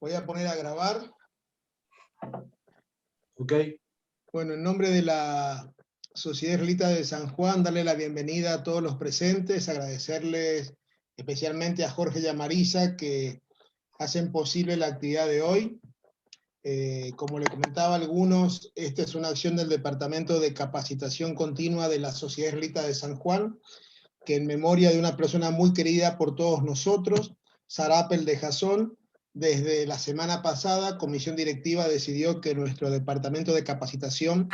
Voy a poner a grabar. Ok. Bueno, en nombre de la Sociedad Israelita de San Juan, darle la bienvenida a todos los presentes, agradecerles especialmente a Jorge y a Marisa que hacen posible la actividad de hoy. Como le comentaba a algunos, esta es una acción del Departamento de Capacitación Continua de la Sociedad Israelita de San Juan, que en memoria de una persona muy querida por todos nosotros, Sara Appel de Jason, desde la semana pasada, Comisión Directiva decidió que nuestro Departamento de Capacitación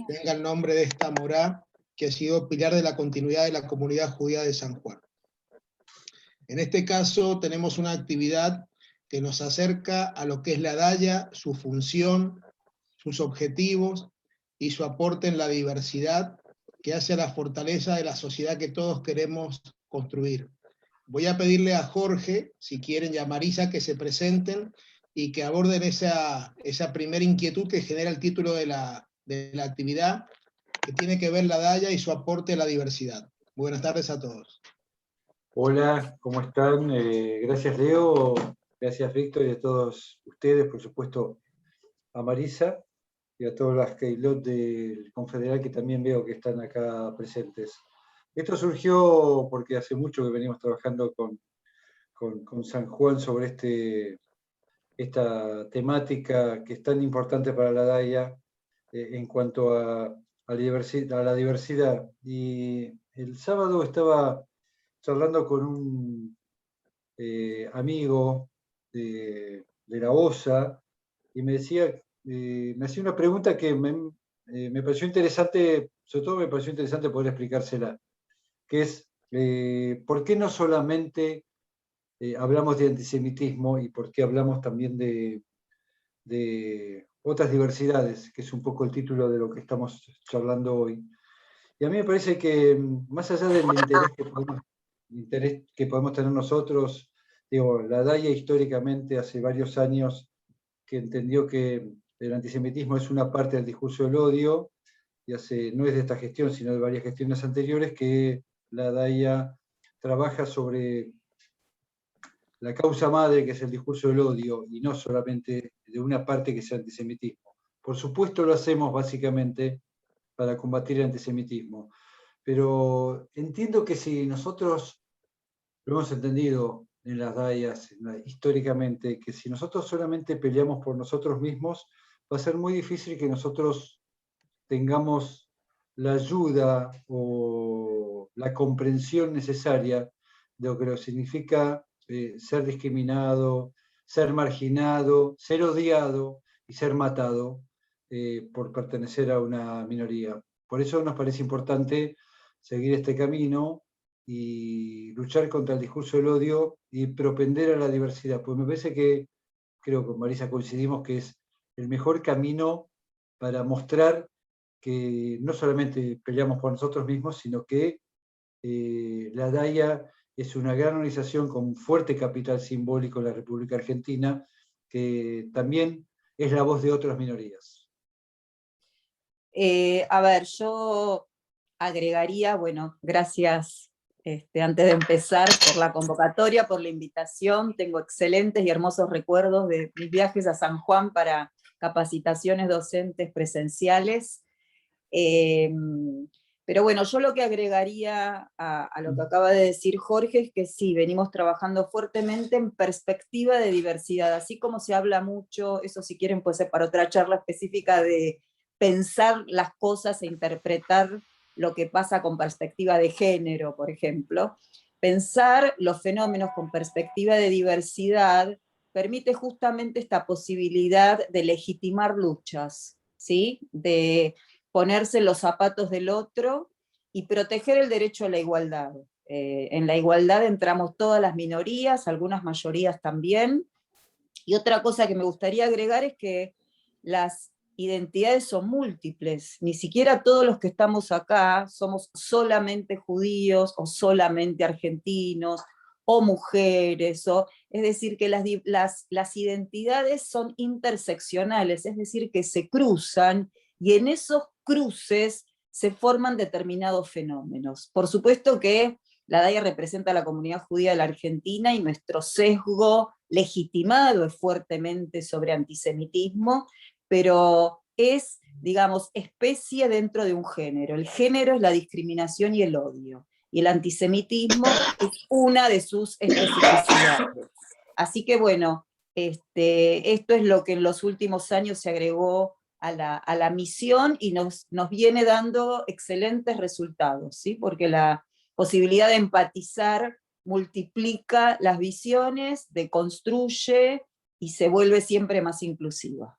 tenga el nombre de esta morá, que ha sido pilar de la continuidad de la comunidad judía de San Juan. En este caso tenemos una actividad que nos acerca a lo que es la Daya, su función, sus objetivos y su aporte en la diversidad que hace a la fortaleza de la sociedad que todos queremos construir. Voy a pedirle a Jorge, si quieren, y a Marisa que se presenten y que aborden esa primera inquietud que genera el título de la actividad, que tiene que ver la Daya y su aporte a la diversidad. Buenas tardes a todos. Hola, ¿cómo están? Gracias Leo, gracias Víctor y a todos ustedes, por supuesto a Marisa y a todas las Keilot del Confederal que también veo que están acá presentes. Esto surgió porque hace mucho que venimos trabajando con San Juan sobre esta temática que es tan importante para la DAIA en cuanto a la diversidad. Y el sábado estaba charlando con un amigo de la OSA y me decía, me hacía una pregunta que me pareció interesante, sobre todo me pareció interesante poder explicársela, que es, ¿por qué no solamente hablamos de antisemitismo y por qué hablamos también de otras diversidades, que es un poco el título de lo que estamos charlando hoy? Y a mí me parece que más allá del interés que podemos tener nosotros, digo, la DAIA históricamente hace varios años que entendió que el antisemitismo es una parte del discurso del odio, y no es de esta gestión, sino de varias gestiones anteriores, que la DAIA trabaja sobre la causa madre, que es el discurso del odio, y no solamente de una parte que sea antisemitismo. Por supuesto lo hacemos básicamente para combatir el antisemitismo, pero entiendo que si nosotros lo hemos entendido en las DAIAs históricamente, que si nosotros solamente peleamos por nosotros mismos, va a ser muy difícil que nosotros tengamos la ayuda o la comprensión necesaria de lo que significa ser discriminado, ser marginado, ser odiado y ser matado por pertenecer a una minoría. Por eso nos parece importante seguir este camino y luchar contra el discurso del odio y propender a la diversidad. Pues me parece que, creo que con Marisa coincidimos, que es el mejor camino para mostrar que no solamente peleamos por nosotros mismos, sino que la DAIA es una gran organización con fuerte capital simbólico en la República Argentina, que también es la voz de otras minorías. A ver, yo agregaría, bueno, gracias antes de empezar por la convocatoria, por la invitación. Tengo excelentes y hermosos recuerdos de mis viajes a San Juan para capacitaciones docentes presenciales. Pero bueno, yo lo que agregaría a lo que acaba de decir Jorge es que sí, venimos trabajando fuertemente en perspectiva de diversidad, así como se habla mucho, eso si quieren puede ser para otra charla específica, de pensar las cosas e interpretar lo que pasa con perspectiva de género, por ejemplo. Pensar los fenómenos con perspectiva de diversidad permite justamente esta posibilidad de legitimar luchas, ¿sí? De ponerse en los zapatos del otro y proteger el derecho a la igualdad. En la igualdad entramos todas las minorías, algunas mayorías también. Y otra cosa que me gustaría agregar es que las identidades son múltiples. Ni siquiera todos los que estamos acá somos solamente judíos o solamente argentinos o mujeres, es decir, que las identidades son interseccionales, es decir, que se cruzan y en esos cruces se forman determinados fenómenos. Por supuesto que la DAIA representa a la comunidad judía de la Argentina y nuestro sesgo legitimado fuertemente sobre antisemitismo, pero es, digamos, especie dentro de un género. El género es la discriminación y el odio, y el antisemitismo es una de sus especificidades. Así que bueno, esto es lo que en los últimos años se agregó a la misión y nos viene dando excelentes resultados, ¿sí? Porque la posibilidad de empatizar multiplica las visiones, deconstruye y se vuelve siempre más inclusiva.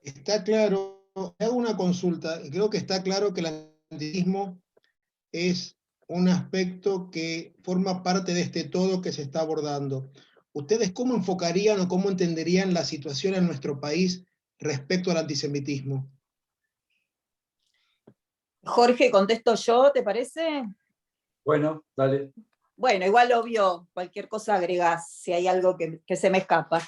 Está claro, hago una consulta, y creo que está claro que el antisemitismo es un aspecto que forma parte de este todo que se está abordando. ¿Ustedes cómo enfocarían o cómo entenderían la situación en nuestro país respecto al antisemitismo? Jorge, contesto yo, ¿te parece? Bueno, dale. Bueno, igual obvio, cualquier cosa agregás, si hay algo que se me escapa.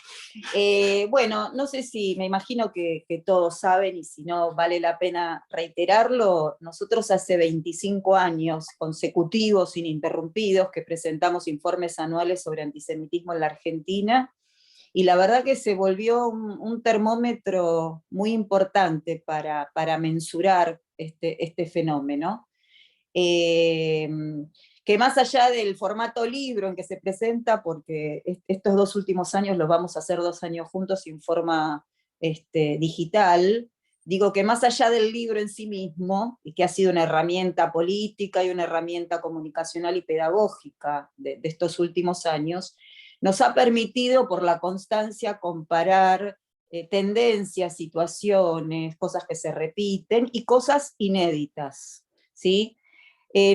Bueno, no sé si, me imagino que todos saben, y si no vale la pena reiterarlo, nosotros hace 25 años consecutivos, ininterrumpidos, que presentamos informes anuales sobre antisemitismo en la Argentina, y la verdad que se volvió un termómetro muy importante para mensurar este fenómeno. Que más allá del formato libro en que se presenta, porque estos 2 últimos años los vamos a hacer 2 años juntos en forma digital, digo que más allá del libro en sí mismo, y que ha sido una herramienta política y una herramienta comunicacional y pedagógica de estos últimos años, nos ha permitido por la constancia comparar tendencias, situaciones, cosas que se repiten y cosas inéditas, ¿sí?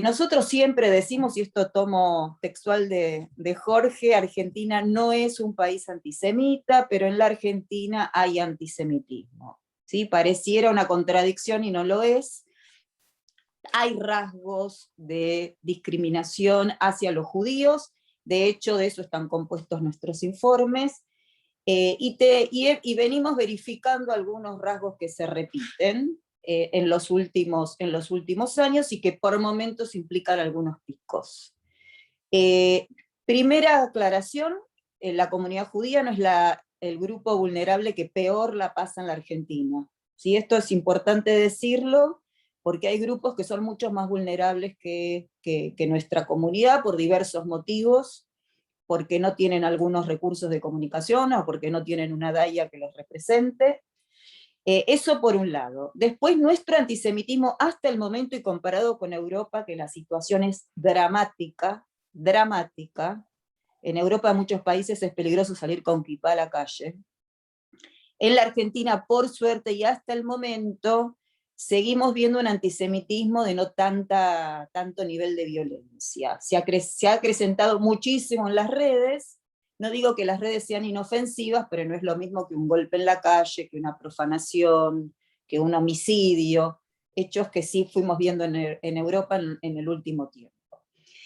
Nosotros siempre decimos, y esto tomo textual de Jorge, Argentina no es un país antisemita, pero en la Argentina hay antisemitismo, ¿sí? Pareciera una contradicción y no lo es. Hay rasgos de discriminación hacia los judíos, de hecho de eso están compuestos nuestros informes, y venimos verificando algunos rasgos que se repiten en los últimos años y que por momentos implican algunos picos. Primera aclaración, la comunidad judía no es el grupo vulnerable que peor la pasa en la Argentina. ¿Sí? Esto es importante decirlo, porque hay grupos que son mucho más vulnerables que nuestra comunidad por diversos motivos, porque no tienen algunos recursos de comunicación o porque no tienen una DAIA que los represente. Eso por un lado. Después nuestro antisemitismo hasta el momento y comparado con Europa, que la situación es dramática, dramática. En Europa en muchos países es peligroso salir con kipá a la calle. En la Argentina, por suerte y hasta el momento, seguimos viendo un antisemitismo de no tanto nivel de violencia. Se ha acrecentado muchísimo en las redes. No digo que las redes sean inofensivas, pero no es lo mismo que un golpe en la calle, que una profanación, que un homicidio, hechos que sí fuimos viendo en Europa en el último tiempo.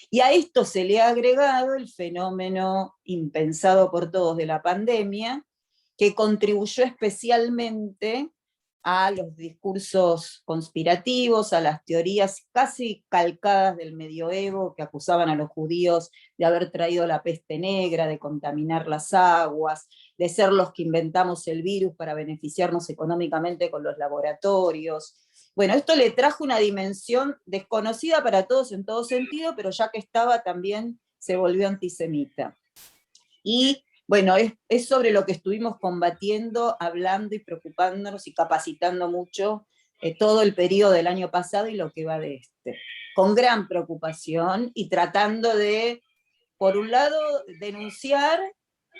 Y a esto se le ha agregado el fenómeno impensado por todos de la pandemia, que contribuyó especialmente a los discursos conspirativos, a las teorías casi calcadas del medioevo que acusaban a los judíos de haber traído la peste negra, de contaminar las aguas, de ser los que inventamos el virus para beneficiarnos económicamente con los laboratorios. Bueno, esto le trajo una dimensión desconocida para todos en todo sentido, pero ya que estaba también se volvió antisemita. Y bueno, es sobre lo que estuvimos combatiendo, hablando y preocupándonos y capacitando mucho todo el periodo del año pasado y lo que va de este. Con gran preocupación y tratando de, por un lado, denunciar,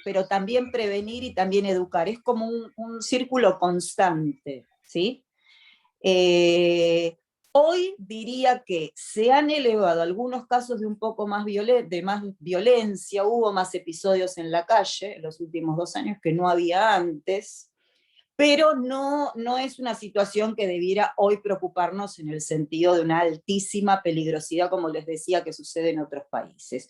pero también prevenir y también educar. Es como un círculo constante, ¿sí? Hoy diría que se han elevado algunos casos de un poco más de más violencia, hubo más episodios en la calle en los últimos 2 años que no había antes, pero no es una situación que debiera hoy preocuparnos en el sentido de una altísima peligrosidad, como les decía, que sucede en otros países.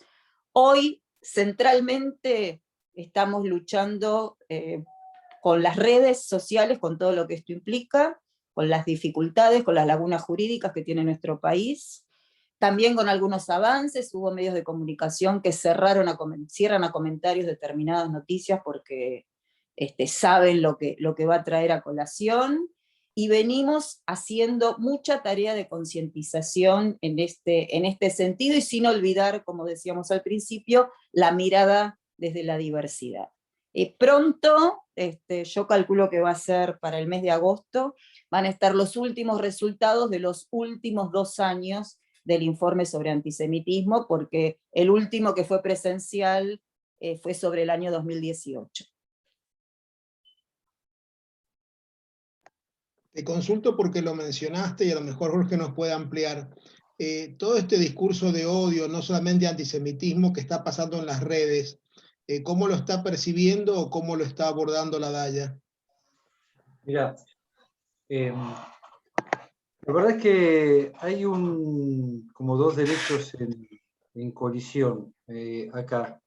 Hoy, centralmente, estamos luchando con las redes sociales, con todo lo que esto implica, con las dificultades, con las lagunas jurídicas que tiene nuestro país, También con algunos avances, hubo medios de comunicación que cierran a comentarios determinadas noticias porque saben lo que va a traer a colación, y venimos haciendo mucha tarea de concientización en este sentido, y sin olvidar, como decíamos al principio, la mirada desde la diversidad. Pronto, yo calculo que va a ser para el mes de agosto, van a estar los últimos resultados de los últimos 2 años del informe sobre antisemitismo, porque el último que fue presencial fue sobre el año 2018. Te consulto porque lo mencionaste y a lo mejor Jorge nos puede ampliar. Todo este discurso de odio, no solamente antisemitismo, que está pasando en las redes, ¿cómo lo está percibiendo o cómo lo está abordando la DAIA? Mira, la verdad es que hay como 2 derechos en colisión acá,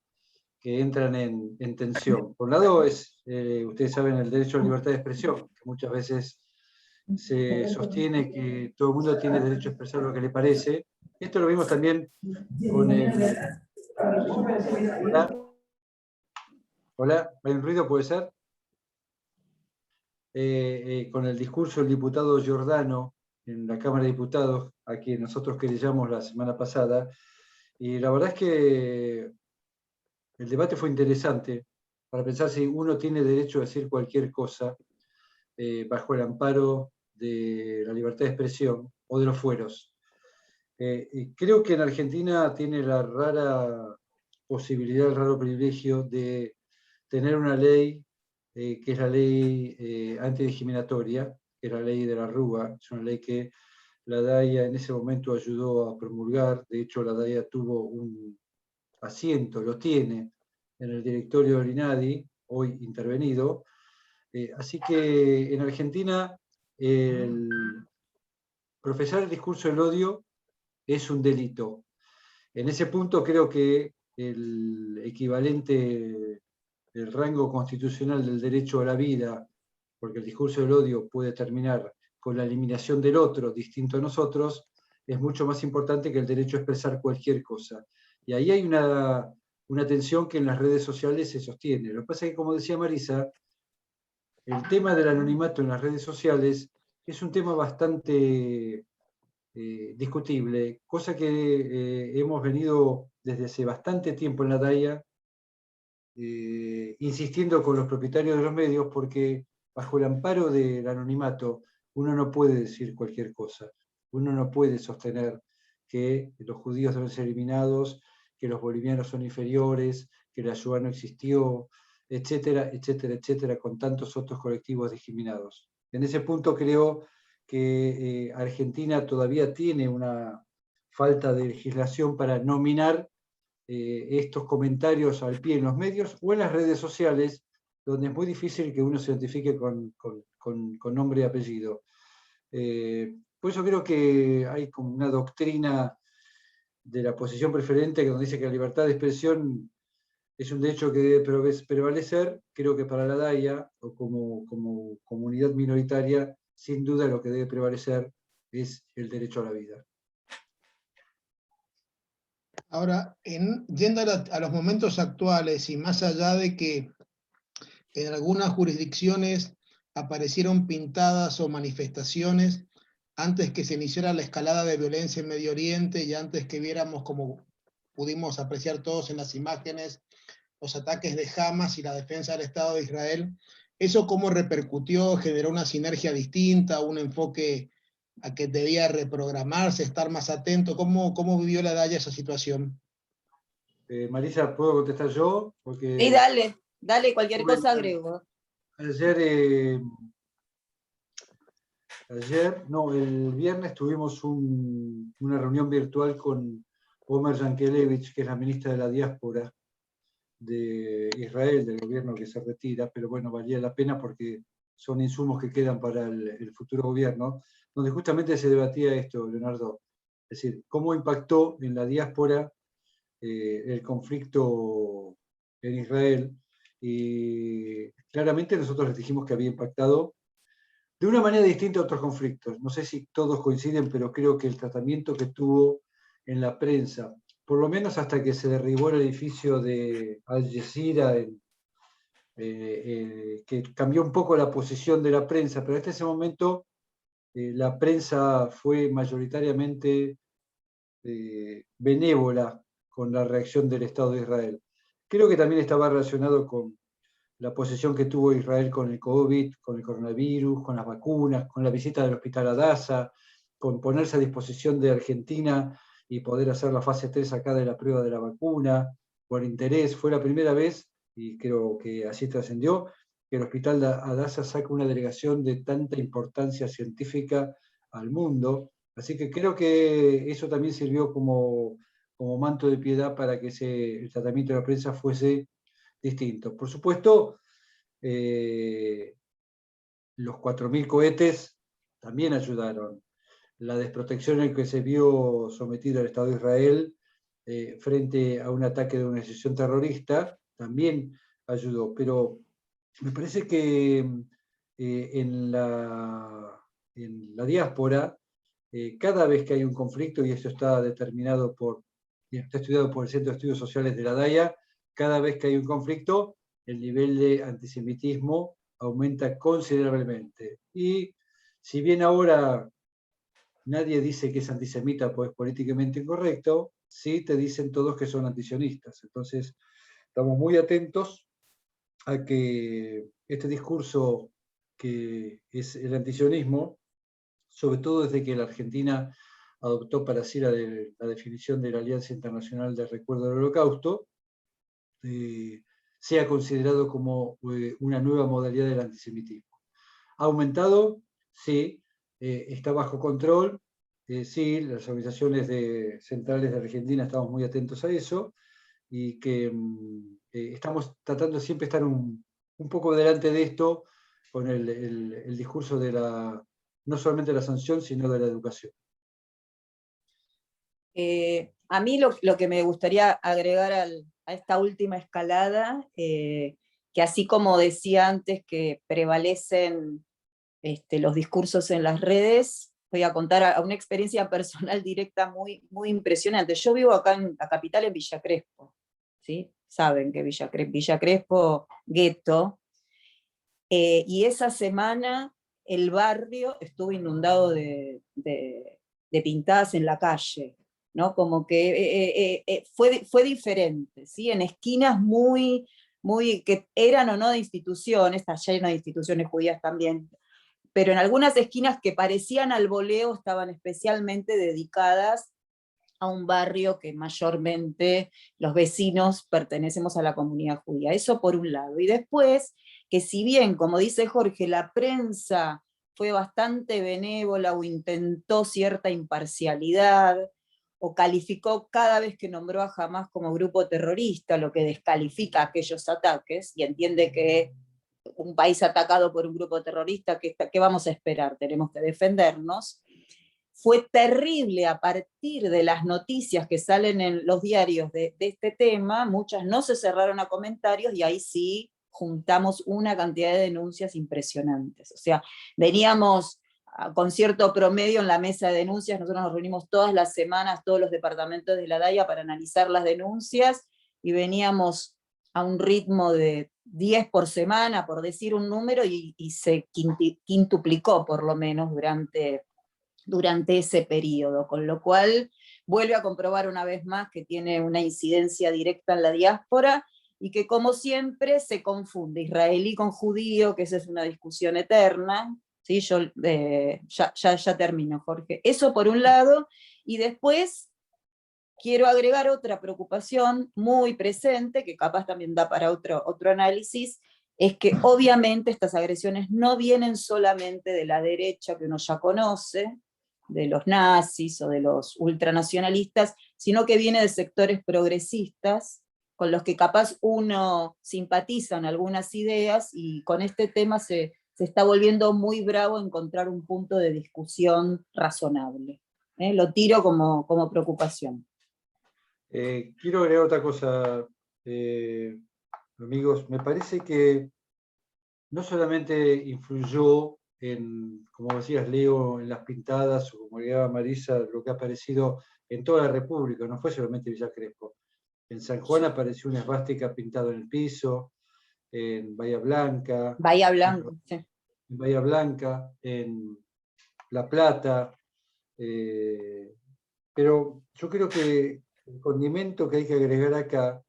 que entran en tensión. Por un lado es, ustedes saben, el derecho a libertad de expresión, que muchas veces se sostiene que todo el mundo tiene derecho a expresar lo que le parece. Esto lo vimos también con el... Hola, ¿hay un ruido, puede ser? Con el discurso del diputado Giordano en la Cámara de Diputados, a quien nosotros querellamos la semana pasada, y la verdad es que el debate fue interesante para pensar si uno tiene derecho a decir cualquier cosa bajo el amparo de la libertad de expresión o de los fueros. Creo que en Argentina tiene la rara posibilidad, el raro privilegio de tener una ley que es la ley antidiscriminatoria, que es la ley de la Rúa. Es una ley que la DAIA en ese momento ayudó a promulgar. De hecho, la DAIA tuvo un asiento, lo tiene, en el directorio del INADI, hoy intervenido. Así que en Argentina el profesar el discurso del odio es un delito. En ese punto creo que el equivalente del rango constitucional del derecho a la vida, porque el discurso del odio puede terminar con la eliminación del otro distinto a nosotros, es mucho más importante que el derecho a expresar cualquier cosa. Y ahí hay una tensión que en las redes sociales se sostiene. Lo que pasa es que, como decía Marisa, el tema del anonimato en las redes sociales es un tema bastante discutible, cosa que hemos venido desde hace bastante tiempo en la DAIA insistiendo con los propietarios de los medios, porque bajo el amparo del anonimato uno no puede decir cualquier cosa, uno no puede sostener que los judíos deben ser eliminados, que los bolivianos son inferiores, que la Shoah no existió, etcétera, etcétera, etcétera, con tantos otros colectivos discriminados. En ese punto creo que Argentina todavía tiene una falta de legislación para nominar estos comentarios al pie en los medios o en las redes sociales, donde es muy difícil que uno se identifique con nombre y apellido. Por eso creo que hay como una doctrina de la posición preferente que donde dice que la libertad de expresión es un derecho que debe prevalecer. Creo que para la DAIA, o como comunidad minoritaria, sin duda lo que debe prevalecer es el derecho a la vida. Ahora, yendo a los momentos actuales y más allá de que en algunas jurisdicciones aparecieron pintadas o manifestaciones antes que se iniciara la escalada de violencia en Medio Oriente y antes que viéramos, como pudimos apreciar todos en las imágenes, los ataques de Hamas y la defensa del Estado de Israel, ¿eso cómo repercutió? ¿Generó una sinergia distinta, un enfoque a que debía reprogramarse, estar más atento? ¿Cómo vivió la DAIA esa situación? Marisa, ¿puedo contestar yo? Porque Sí, dale, cualquier cosa agrego. El viernes tuvimos una reunión virtual con Omer Yankelevich, que es la ministra de la Diáspora de Israel, del gobierno que se retira, pero bueno, valía la pena porque son insumos que quedan para el futuro gobierno, donde justamente se debatía esto, Leonardo, es decir, cómo impactó en la diáspora el conflicto en Israel, y claramente nosotros les dijimos que había impactado de una manera distinta a otros conflictos. No sé si todos coinciden, pero creo que el tratamiento que tuvo en la prensa, por lo menos hasta que se derribó el edificio de Al Jazeera, que cambió un poco la posición de la prensa, pero hasta ese momento la prensa fue mayoritariamente benévola con la reacción del Estado de Israel. Creo que también estaba relacionado con la posición que tuvo Israel con el COVID, con el coronavirus, con las vacunas, con la visita del hospital Adasa, con ponerse a disposición de Argentina y poder hacer la fase 3 acá de la prueba de la vacuna, por interés. Fue la primera vez, y creo que así trascendió, que el hospital Adasa saca una delegación de tanta importancia científica al mundo. Así que creo que eso también sirvió como manto de piedad para que el tratamiento de la prensa fuese distinto. Por supuesto, los 4.000 cohetes también ayudaron. La desprotección en que se vio sometido el Estado de Israel frente a un ataque de una organización terrorista también ayudó. Pero me parece que en la diáspora, cada vez que hay un conflicto, y esto está estudiado por el Centro de Estudios Sociales de la DAIA, cada vez que hay un conflicto, el nivel de antisemitismo aumenta considerablemente. Y si bien ahora nadie dice que es antisemita porque es políticamente incorrecto, sí te dicen todos que son antisionistas. Entonces, estamos muy atentos a que este discurso que es el antisionismo, sobre todo desde que la Argentina adoptó para sí la definición de la Alianza Internacional de Recuerdo del Holocausto, sea considerado como una nueva modalidad del antisemitismo. ¿Ha aumentado? Sí. ¿Está bajo control? Sí, las organizaciones centrales de Argentina estamos muy atentos a eso, y que estamos tratando de siempre estar un poco delante de esto con el discurso de no solamente la sanción, sino de la educación. A mí lo que me gustaría agregar a esta última escalada, que así como decía antes que prevalecen los discursos en las redes, voy a contar a una experiencia personal directa muy, muy impresionante. Yo vivo acá en la capital, en Villa Crespo, ¿sí? Saben que Villa Crespo, gueto, y esa semana el barrio estuvo inundado de pintadas en la calle, ¿no? Como que fue diferente, ¿sí? En esquinas muy, que eran o no de instituciones, está lleno de instituciones judías también, pero en algunas esquinas que parecían al voleo estaban especialmente dedicadas a un barrio que mayormente los vecinos pertenecemos a la comunidad judía. Eso por un lado. Y después, que si bien, como dice Jorge, la prensa fue bastante benévola o intentó cierta imparcialidad, o calificó cada vez que nombró a Hamás como grupo terrorista, lo que descalifica aquellos ataques, y entiende que un país atacado por un grupo terrorista, ¿qué vamos a esperar? Tenemos que defendernos. Fue terrible a partir de las noticias que salen en los diarios de este tema, muchas no se cerraron a comentarios y ahí sí juntamos una cantidad de denuncias impresionantes. O sea, veníamos con cierto promedio en la mesa de denuncias, nosotros nos reunimos todas las semanas, todos los departamentos de la DAIA para analizar las denuncias, y veníamos a un ritmo de 10 por semana, por decir un número, y se quintuplicó por lo menos durante ese periodo, con lo cual vuelve a comprobar una vez más que tiene una incidencia directa en la diáspora, y que como siempre se confunde israelí con judío, que esa es una discusión eterna. ¿Sí? Yo ya termino, Jorge. Eso por un lado, y después quiero agregar otra preocupación muy presente, que capaz también da para otro análisis, es que obviamente estas agresiones no vienen solamente de la derecha que uno ya conoce, de los nazis o de los ultranacionalistas, sino que viene de sectores progresistas, con los que capaz uno simpatiza en algunas ideas, y con este tema se está volviendo muy bravo encontrar un punto de discusión razonable. Lo tiro como preocupación. Quiero agregar otra cosa, amigos. Me parece que no solamente influyó en, como decías, Leo, en las pintadas, o como agregaba Marisa, lo que ha aparecido en toda la República, no fue solamente Villa Crespo. En San Juan apareció una esvástica pintada en el piso, en Bahía Blanca, Bahía Blanca, sí. en Bahía Blanca, en La Plata, pero yo creo que el condimento que hay que agregar acá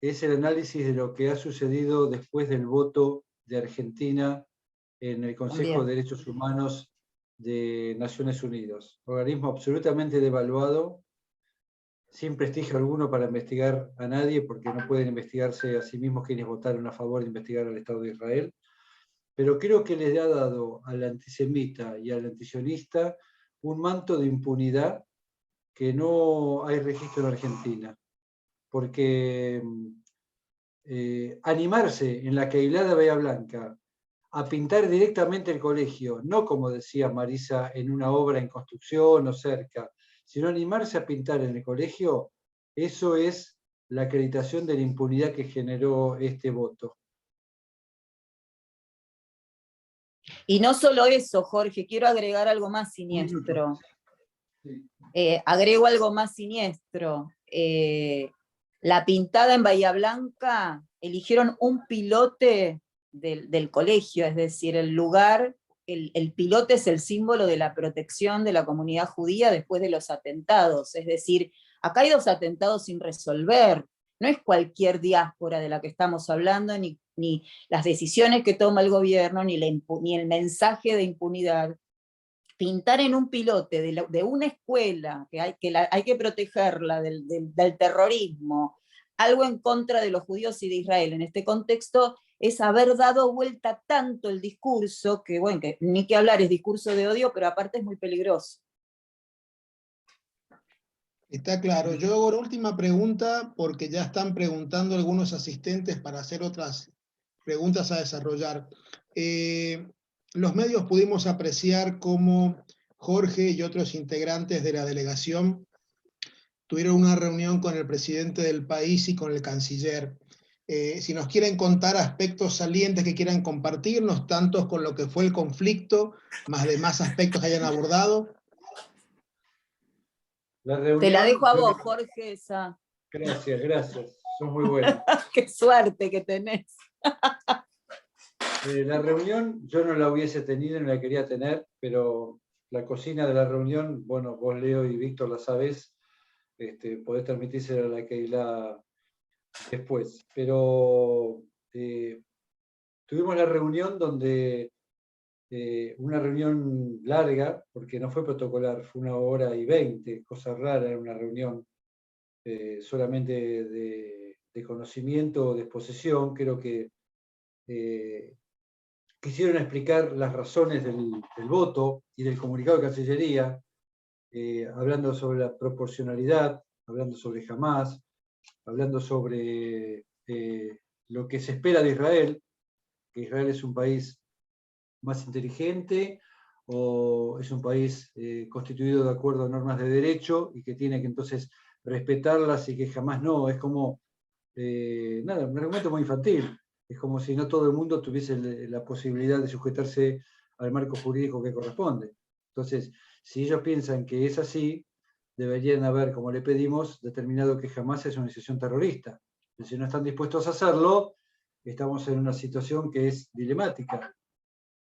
es el análisis de lo que ha sucedido después del voto de Argentina en el Consejo También. de Derechos Humanos de Naciones Unidas. Organismo absolutamente devaluado, sin prestigio alguno para investigar a nadie, porque no pueden investigarse a sí mismos quienes votaron a favor de investigar al Estado de Israel. Pero creo que les ha dado al antisemita y al antisionista un manto de impunidad que no hay registro en Argentina. Porque animarse en la Queilada Bahía Blanca a pintar directamente el colegio, no como decía Marisa, en una obra en construcción o cerca, sino animarse a pintar en el colegio, eso es la acreditación de la impunidad que generó este voto. Y no solo eso, Jorge, quiero agregar algo más siniestro. Sí. Agrego algo más siniestro. La pintada en Bahía Blanca, eligieron un pilote del colegio, es decir, el lugar, el pilote es el símbolo de la protección de la comunidad judía después de los atentados. Es decir, acá hay 2 atentados sin resolver. No es cualquier diáspora de la que estamos hablando, ni las decisiones que toma el gobierno, ni el mensaje de impunidad. Pintar en un pilote de una escuela, que hay que protegerla del terrorismo, algo en contra de los judíos y de Israel en este contexto, es haber dado vuelta tanto el discurso, que bueno, que ni que hablar, es discurso de odio, pero aparte es muy peligroso. Está claro. Yo hago la última pregunta porque ya están preguntando algunos asistentes para hacer otras preguntas a desarrollar. Los medios pudimos apreciar cómo Jorge y otros integrantes de la delegación tuvieron una reunión con el presidente del país y con el canciller. Si nos quieren contar aspectos salientes que quieran compartirnos, tanto con lo que fue el conflicto, más demás aspectos que hayan abordado. La reunión, te la dejo a vos, Jorge, esa. Gracias, son muy buenos. Qué suerte que tenés. La reunión yo no la hubiese tenido, no la quería tener, pero la cocina de la reunión, bueno, vos Leo y Víctor la sabés, podés transmitírsela a la Keila después. Pero tuvimos la reunión donde, una reunión larga, porque no fue protocolar, fue 1h20, cosa rara, era una reunión solamente de conocimiento o de exposición. Creo que quisieron explicar las razones del voto y del comunicado de Cancillería, hablando sobre la proporcionalidad, hablando sobre Hamás, hablando sobre lo que se espera de Israel, que Israel es un país más inteligente o es un país constituido de acuerdo a normas de derecho y que tiene que entonces respetarlas y que jamás no. Es como, nada, un argumento muy infantil. Es como si no todo el mundo tuviese la posibilidad de sujetarse al marco jurídico que corresponde. Entonces, si ellos piensan que es así, deberían haber, como le pedimos, determinado que jamás es una organización terrorista. Pero si no están dispuestos a hacerlo, estamos en una situación que es dilemática.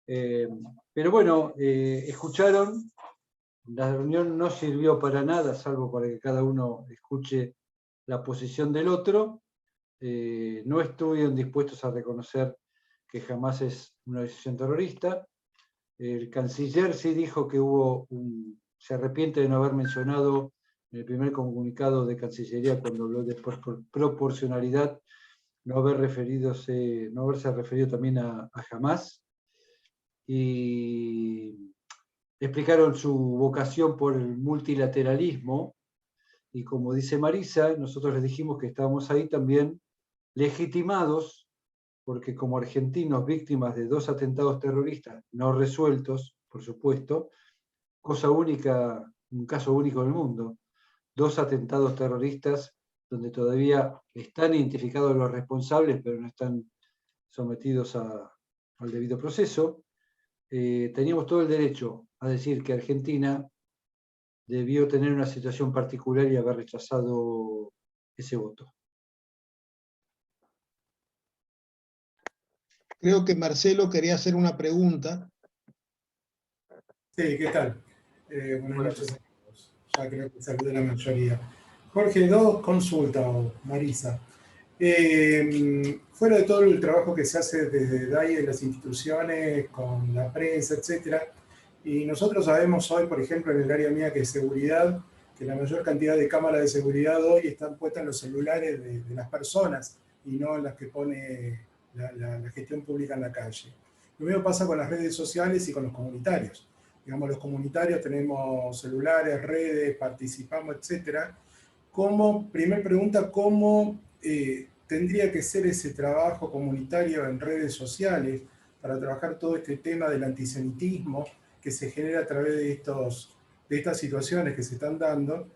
Pero bueno, escucharon, la reunión no sirvió para nada, salvo para que cada uno escuche la posición del otro. No estuvieron dispuestos a reconocer que jamás es una organización terrorista. El canciller sí dijo que se arrepiente de no haber mencionado en el primer comunicado de Cancillería, cuando habló de proporcionalidad, no haberse referido también a Hamás. Y explicaron su vocación por el multilateralismo, y como dice Marisa, nosotros les dijimos que estábamos ahí también legitimados, porque como argentinos víctimas de 2 atentados terroristas no resueltos, por supuesto, cosa única, un caso único en el mundo, 2 atentados terroristas donde todavía están identificados los responsables, pero no están sometidos al debido proceso. Teníamos todo el derecho a decir que Argentina debió tener una situación particular y haber rechazado ese voto. Creo que Marcelo quería hacer una pregunta. Sí, ¿qué tal? Buenas noches a todos. Ya creo que saludé a la mayoría. Jorge, dos consultas, Marisa. Fuera de todo el trabajo que se hace desde DAI, de las instituciones, con la prensa, etcétera, y nosotros sabemos hoy, por ejemplo, en el área mía que es seguridad, que la mayor cantidad de cámaras de seguridad hoy están puestas en los celulares de las personas y no en las que pone la gestión pública en la calle. Lo mismo pasa con las redes sociales y con los comunitarios. Digamos, los comunitarios tenemos celulares, redes, participamos, etcétera. Primer pregunta, ¿cómo tendría que ser ese trabajo comunitario en redes sociales para trabajar todo este tema del antisemitismo que se genera a través de estas situaciones que se están dando?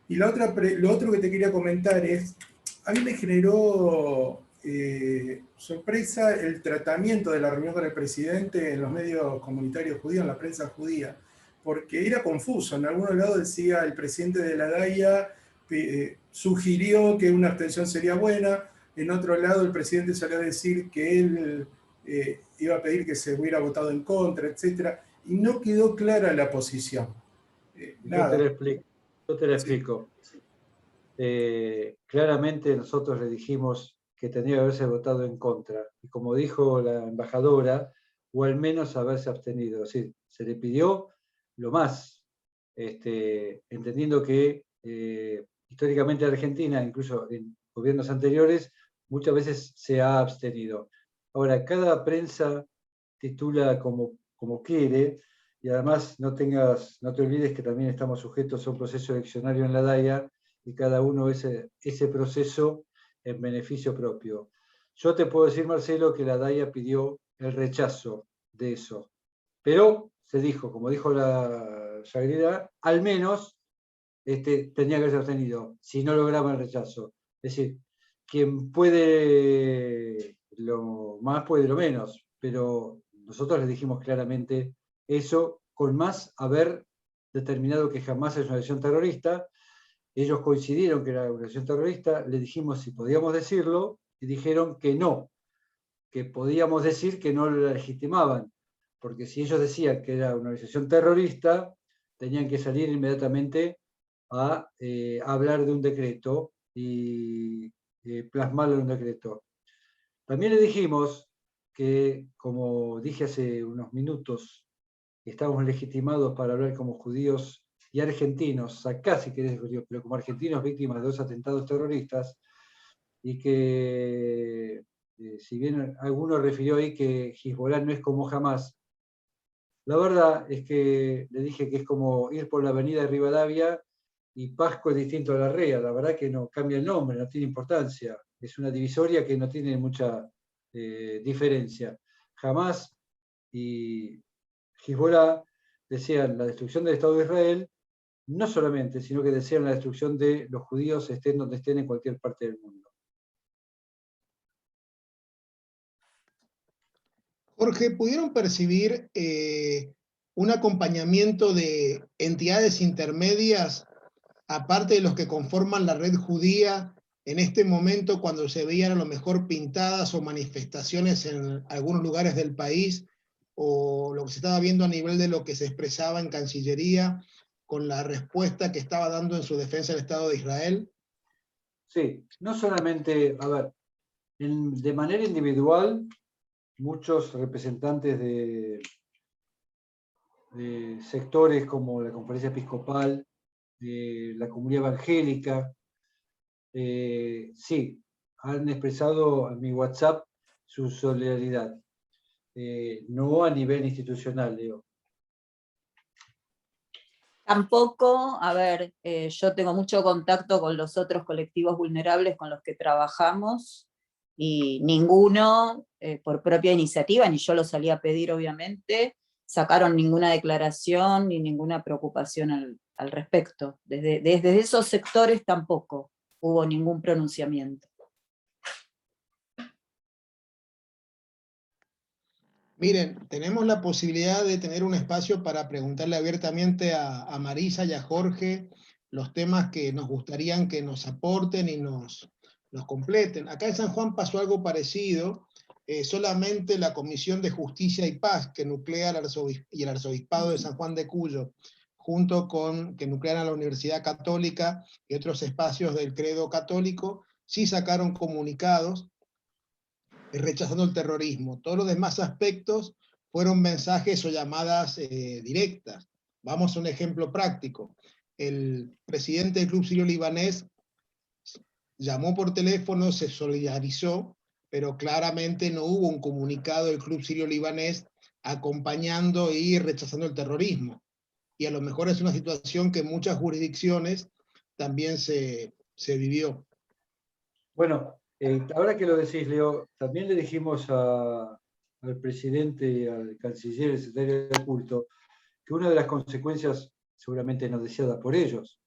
Y lo otro que te quería comentar es, a mí me generó sorpresa el tratamiento de la reunión con el presidente en los medios comunitarios judíos, en la prensa judía, porque era confuso. En algunos lados decía el presidente de la DAIA sugirió que una abstención sería buena, en otro lado el presidente salió a decir que él iba a pedir que se hubiera votado en contra, etc. Y no quedó clara la posición. Yo te lo explico. Claramente nosotros le dijimos que tendría que haberse votado en contra, y como dijo la embajadora, o al menos haberse abstenido. Es decir, se le pidió lo más, entendiendo que históricamente Argentina, incluso en gobiernos anteriores, muchas veces se ha abstenido. Ahora, cada prensa titula como quiere, y además no te olvides que también estamos sujetos a un proceso eleccionario en la DAIA, y cada uno ese proceso en beneficio propio. Yo te puedo decir, Marcelo, que la DAIA pidió el rechazo de eso, pero se dijo, como dijo la Yagrida, al menos tenía que haberse abstenido, si no lograba el rechazo. Es decir, quien puede lo más, puede lo menos, pero nosotros les dijimos claramente eso, con más haber determinado que jamás es una acción terrorista. Ellos coincidieron que era una organización terrorista, le dijimos si podíamos decirlo, y dijeron que no, que podíamos decir que no la legitimaban, porque si ellos decían que era una organización terrorista, tenían que salir inmediatamente a hablar de un decreto y plasmarlo en un decreto. También le dijimos que, como dije hace unos minutos, estamos legitimados para hablar como judíos y argentinos, acá si querés, pero como argentinos víctimas de 2 atentados terroristas, y que si bien alguno refirió ahí que Hezbollah no es como Hamas, la verdad es que le dije que es como ir por la avenida de Rivadavia y Pasco es distinto a la Rea. La verdad que no cambia el nombre, no tiene importancia, es una divisoria que no tiene mucha diferencia. Hamas y Hezbollah desean la destrucción del Estado de Israel, no solamente, sino que desean la destrucción de los judíos, estén donde estén en cualquier parte del mundo. Jorge, ¿pudieron percibir un acompañamiento de entidades intermedias, aparte de los que conforman la red judía, en este momento cuando se veían a lo mejor pintadas o manifestaciones en algunos lugares del país, o lo que se estaba viendo a nivel de lo que se expresaba en Cancillería, con la respuesta que estaba dando en su defensa el Estado de Israel? Sí, no solamente, a ver, de manera individual, muchos representantes de sectores como la Conferencia Episcopal, la comunidad evangélica, sí, han expresado en mi WhatsApp su solidaridad, no a nivel institucional, digo. Tampoco, a ver, yo tengo mucho contacto con los otros colectivos vulnerables con los que trabajamos, y ninguno, por propia iniciativa, ni yo lo salí a pedir obviamente, sacaron ninguna declaración ni ninguna preocupación al respecto. Desde esos sectores tampoco hubo ningún pronunciamiento. Miren, tenemos la posibilidad de tener un espacio para preguntarle abiertamente a Marisa y a Jorge los temas que nos gustarían que nos aporten y nos completen. Acá en San Juan pasó algo parecido, solamente la Comisión de Justicia y Paz, que nuclea el Arzobispado de San Juan de Cuyo, junto con que nuclean a la Universidad Católica y otros espacios del credo católico, sí sacaron comunicados rechazando el terrorismo. Todos los demás aspectos fueron mensajes o llamadas directas. Vamos a un ejemplo práctico. El presidente del Club Sirio Libanés llamó por teléfono, se solidarizó, pero claramente no hubo un comunicado del Club Sirio Libanés acompañando y rechazando el terrorismo. Y a lo mejor es una situación que en muchas jurisdicciones también se vivió. Bueno, ahora que lo decís, Leo, también le dijimos al presidente, al canciller, al secretario de culto, que una de las consecuencias, seguramente no deseadas por ellos,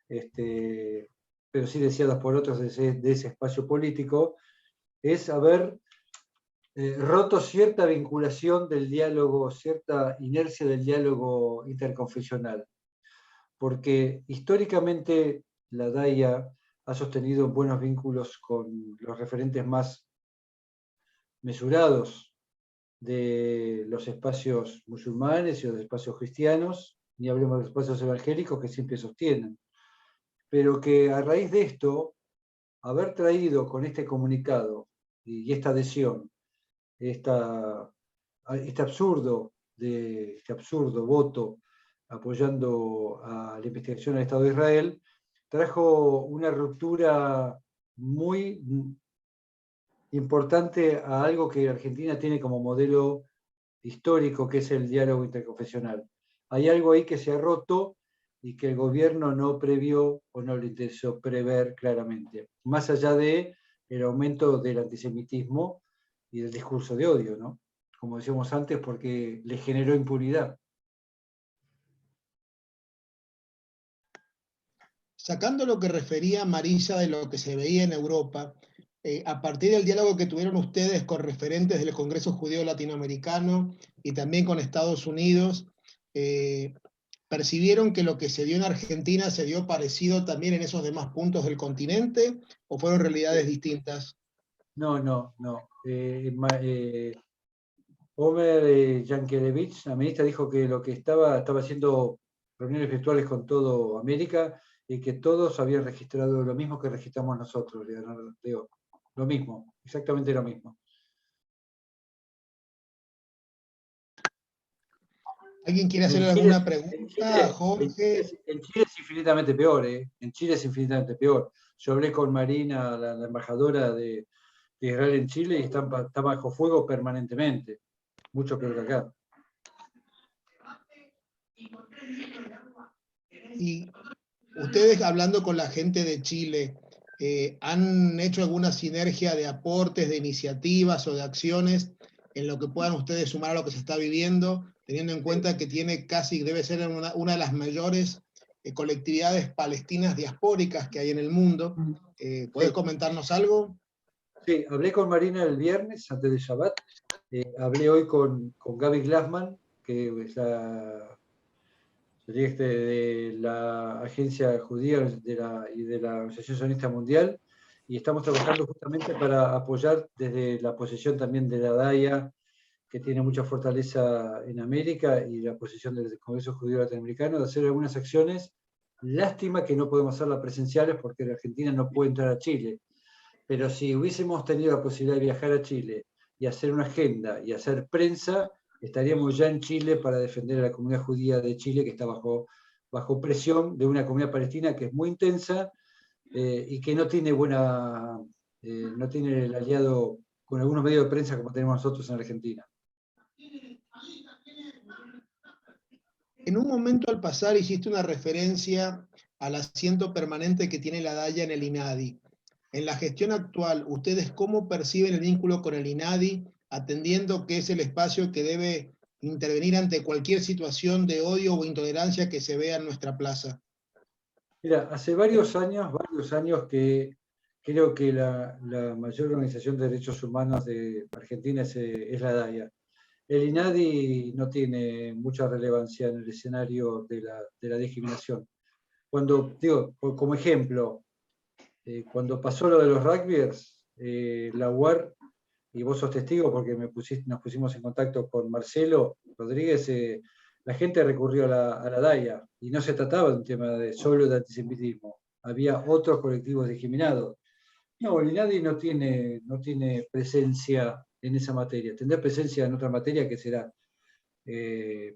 pero sí deseadas por otros de ese espacio político, es haber roto cierta vinculación del diálogo, cierta inercia del diálogo interconfesional. Porque históricamente la DAIA ha sostenido buenos vínculos con los referentes más mesurados de los espacios musulmanes y de los espacios cristianos, ni hablemos de los espacios evangélicos que siempre sostienen. Pero que a raíz de esto, haber traído con este comunicado y esta adhesión, este absurdo voto apoyando a la investigación del Estado de Israel, trajo una ruptura muy importante a algo que Argentina tiene como modelo histórico, que es el diálogo interconfesional. Hay algo ahí que se ha roto y que el gobierno no previó o no le interesó prever claramente, más allá del aumento del antisemitismo y del discurso de odio, ¿no? Como decíamos antes, porque le generó impunidad. Sacando lo que refería Marisa de lo que se veía en Europa, a partir del diálogo que tuvieron ustedes con referentes del Congreso Judío Latinoamericano y también con Estados Unidos, ¿percibieron que lo que se dio en Argentina se dio parecido también en esos demás puntos del continente o fueron realidades distintas? No. Omer Yankelevich, la ministra, dijo que lo que estaba haciendo reuniones virtuales con toda América y que todos habían registrado lo mismo que registramos nosotros, Leo. Lo mismo, exactamente lo mismo. ¿Alguien quiere hacerle alguna pregunta a Jorge? En Chile es infinitamente peor, ¿eh? En Chile es infinitamente peor. Yo hablé con Marina, la embajadora de Israel en Chile, y está bajo fuego permanentemente. Mucho peor que acá. Y ustedes, hablando con la gente de Chile, ¿han hecho alguna sinergia de aportes, de iniciativas o de acciones en lo que puedan ustedes sumar a lo que se está viviendo, teniendo en cuenta que debe ser una de las mayores colectividades palestinas diaspóricas que hay en el mundo? ¿Puedes comentarnos algo? Sí, hablé con Marina el viernes, antes de Shabbat. Hablé hoy con Gaby Glassman, que es de la Agencia Judía y de la Organización Sionista Mundial, y estamos trabajando justamente para apoyar desde la posición también de la DAIA, que tiene mucha fortaleza en América, y la posición del Congreso Judío Latinoamericano, de hacer algunas acciones. Lástima que no podemos hacerlas presenciales porque la Argentina no puede entrar a Chile, pero si hubiésemos tenido la posibilidad de viajar a Chile y hacer una agenda y hacer prensa, estaríamos ya en Chile para defender a la comunidad judía de Chile, que está bajo presión de una comunidad palestina que es muy intensa y que no tiene no tiene el aliado con algunos medios de prensa como tenemos nosotros en Argentina. En un momento al pasar hiciste una referencia al asiento permanente que tiene la DAIA en el INADI. En la gestión actual, ¿ustedes cómo perciben el vínculo con el INADI, atendiendo que es el espacio que debe intervenir ante cualquier situación de odio o intolerancia que se vea en nuestra plaza? Mira, hace varios años que creo que la mayor organización de derechos humanos de Argentina es la DAIA. el INADI no tiene mucha relevancia en el escenario de la discriminación. Cuando, digo, como ejemplo, cuando pasó lo de los rugbyers, la UAR, y vos sos testigo porque nos pusimos en contacto con Marcelo Rodríguez, la gente recurrió a la DAIA, y no se trataba de un tema solo de antisemitismo, había otros colectivos discriminados. No, el INADI no tiene presencia en esa materia, tendrá presencia en otra materia que será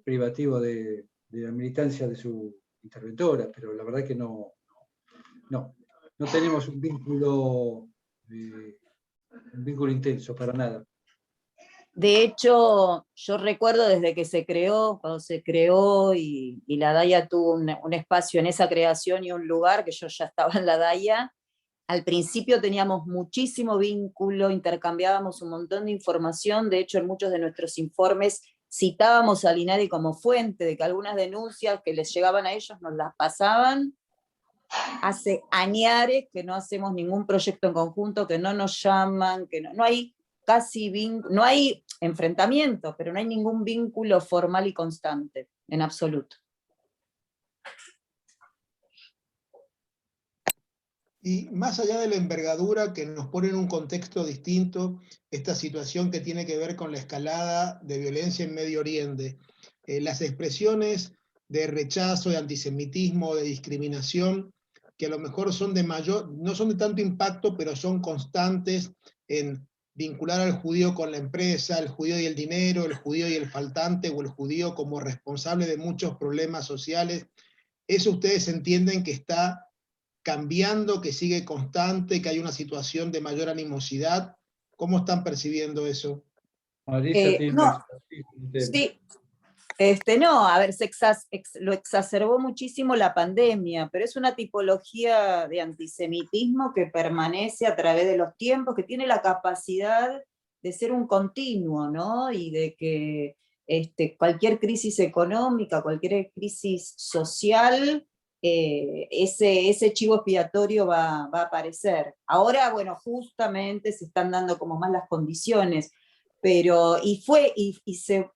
privativo de la militancia de su interventora, pero la verdad que no tenemos un vínculo intenso para nada. De hecho, yo recuerdo desde que se creó, cuando se creó y la DAIA tuvo un espacio en esa creación y un lugar, que yo ya estaba en la DAIA, al principio teníamos muchísimo vínculo, intercambiábamos un montón de información, de hecho en muchos de nuestros informes citábamos al INADI como fuente de que algunas denuncias que les llegaban a ellos nos las pasaban. Hace añares que no hacemos ningún proyecto en conjunto, que no nos llaman, que no hay no hay enfrentamiento, pero no hay ningún vínculo formal y constante, en absoluto. Y más allá de la envergadura que nos pone en un contexto distinto, esta situación que tiene que ver con la escalada de violencia en Medio Oriente, las expresiones de rechazo, de antisemitismo, de discriminación, que a lo mejor son no son de tanto impacto, pero son constantes en vincular al judío con la empresa, el judío y el dinero, el judío y el faltante, o el judío como responsable de muchos problemas sociales. ¿Eso ustedes entienden que está cambiando, que sigue constante, que hay una situación de mayor animosidad? ¿Cómo están percibiendo eso? Marisa tiene No, sí. No, a ver, lo exacerbó muchísimo la pandemia, pero es una tipología de antisemitismo que permanece a través de los tiempos, que tiene la capacidad de ser un continuo, ¿no? Y de que cualquier crisis económica, cualquier crisis social, ese chivo expiatorio va a aparecer. Ahora, bueno, justamente se están dando como más las condiciones, pero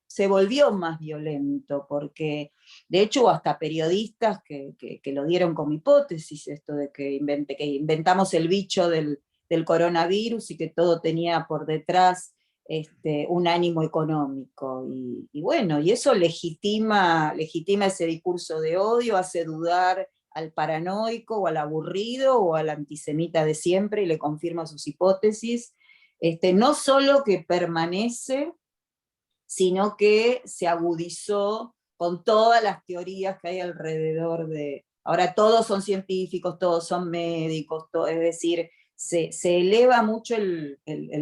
se volvió más violento, porque de hecho hubo hasta periodistas que lo dieron como hipótesis, esto de que inventamos el bicho del coronavirus y que todo tenía por detrás un ánimo económico, y bueno, y eso legitima ese discurso de odio, hace dudar al paranoico o al aburrido o al antisemita de siempre y le confirma sus hipótesis. No solo que permanece, sino que se agudizó con todas las teorías que hay alrededor de... Ahora todos son científicos, todos son médicos, es decir, se eleva mucho el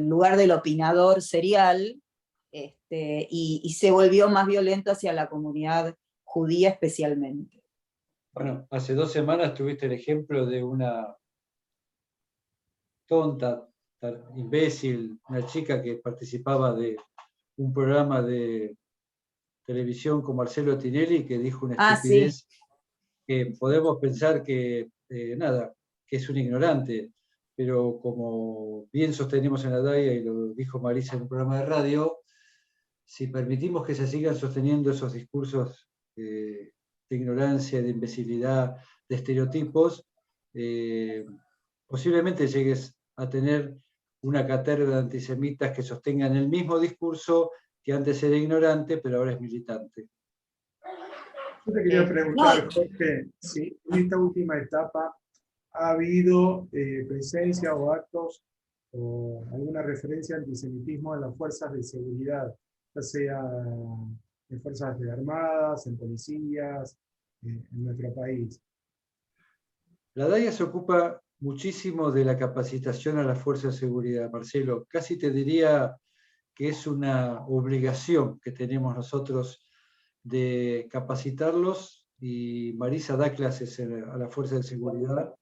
lugar del opinador serial, y se volvió más violento hacia la comunidad judía especialmente. Bueno, hace 2 semanas tuviste el ejemplo de una tonta, imbécil, una chica que participaba de un programa de televisión con Marcelo Tinelli, que dijo una estupidez, sí, que podemos pensar que, que es un ignorante, pero como bien sostenemos en la DAIA y lo dijo Marisa en un programa de radio, si permitimos que se sigan sosteniendo esos discursos de ignorancia, de imbecilidad, de estereotipos, posiblemente llegues a tener una cátedra de antisemitas que sostengan el mismo discurso que antes era ignorante, pero ahora es militante. Yo te quería preguntar, Jorge, si en esta última etapa ha habido presencia o actos o alguna referencia a antisemitismo en las fuerzas de seguridad, ya sea en fuerzas armadas, en policías, en nuestro país. La DAIA se ocupa muchísimo de la capacitación a las fuerzas de seguridad, Marcelo. Casi te diría que es una obligación que tenemos nosotros de capacitarlos, y Marisa da clases a la fuerza de seguridad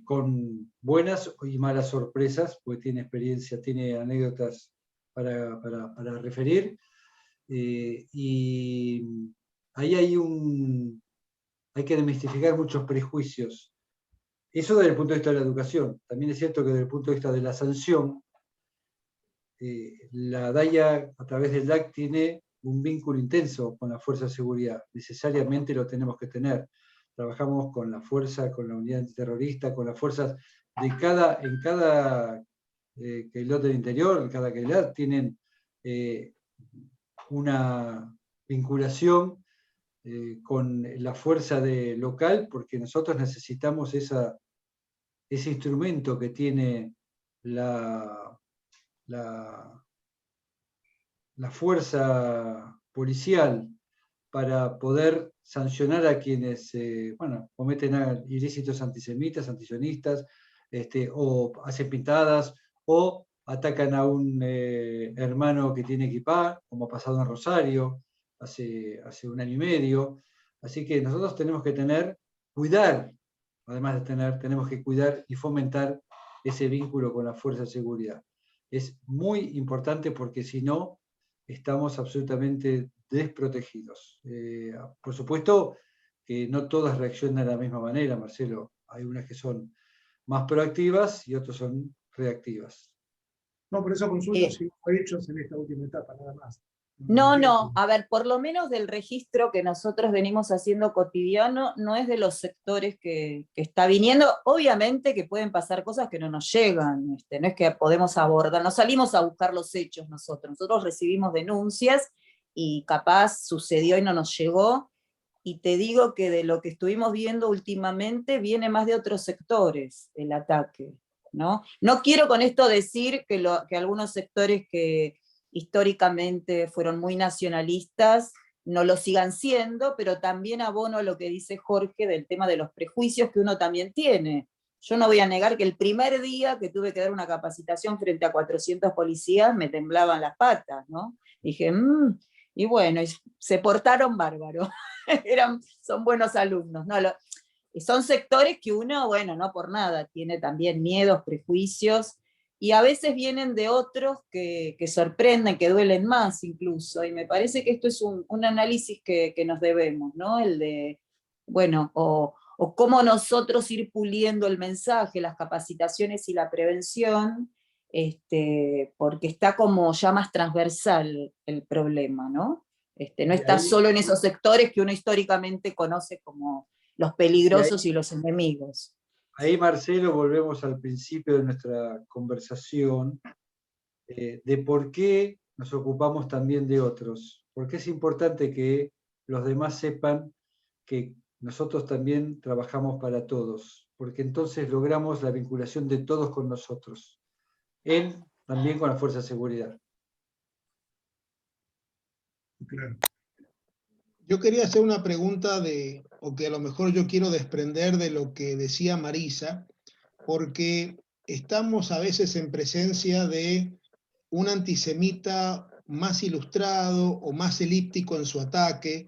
con buenas y malas sorpresas, porque tiene experiencia, tiene anécdotas para referir, y ahí hay que desmistificar muchos prejuicios. Eso desde el punto de vista de la educación. También es cierto que desde el punto de vista de la sanción, la DAIA a través del DAC tiene un vínculo intenso con la Fuerza de Seguridad, necesariamente lo tenemos que tener. Trabajamos con la fuerza, con la unidad antiterrorista, con las fuerzas en cada Queilot del interior, en cada Queilot tienen una vinculación con la fuerza local, porque nosotros necesitamos ese instrumento que tiene la fuerza policial para poder sancionar a quienes cometen ilícitos antisemitas, antisionistas, o hacen pintadas, o atacan a un hermano que tiene equipá, como ha pasado en Rosario hace 1 año y medio. Así que nosotros tenemos que cuidar, además de tenemos que cuidar y fomentar ese vínculo con la fuerza de seguridad. Es muy importante porque si no, estamos absolutamente desprotegidos. Por supuesto que no todas reaccionan de la misma manera, Marcelo. Hay unas que son más proactivas y otras son reactivas. No, por eso consulto si hubo hechos en esta última etapa, nada más. No, a ver, por lo menos del registro que nosotros venimos haciendo cotidiano, no es de los sectores que está viniendo. Obviamente que pueden pasar cosas que no nos llegan, no es que podemos abordar, no salimos a buscar los hechos nosotros recibimos denuncias y capaz sucedió y no nos llegó, y te digo que de lo que estuvimos viendo últimamente viene más de otros sectores el ataque, ¿no? No quiero con esto decir que algunos sectores que históricamente fueron muy nacionalistas no lo sigan siendo, pero también abono lo que dice Jorge del tema de los prejuicios que uno también tiene. Yo no voy a negar que el primer día que tuve que dar una capacitación frente a 400 policías me temblaban las patas, ¿no? Dije, y bueno, y se portaron bárbaros, son buenos alumnos. No, son sectores que uno, bueno, no por nada, tiene también miedos, prejuicios, y a veces vienen de otros que sorprenden, que duelen más incluso, y me parece que esto es un análisis que nos debemos, ¿no? El de, bueno, o cómo nosotros ir puliendo el mensaje, las capacitaciones y la prevención, porque está como ya más transversal el problema, ¿no? No está solo en esos sectores que uno históricamente conoce como los peligrosos y los enemigos. Ahí, Marcelo, volvemos al principio de nuestra conversación, de por qué nos ocupamos también de otros. Porque es importante que los demás sepan que nosotros también trabajamos para todos, porque entonces logramos la vinculación de todos con nosotros, también con la Fuerza de Seguridad. Claro. Yo quería hacer una pregunta o que a lo mejor yo quiero desprender de lo que decía Marisa, porque estamos a veces en presencia de un antisemita más ilustrado o más elíptico en su ataque,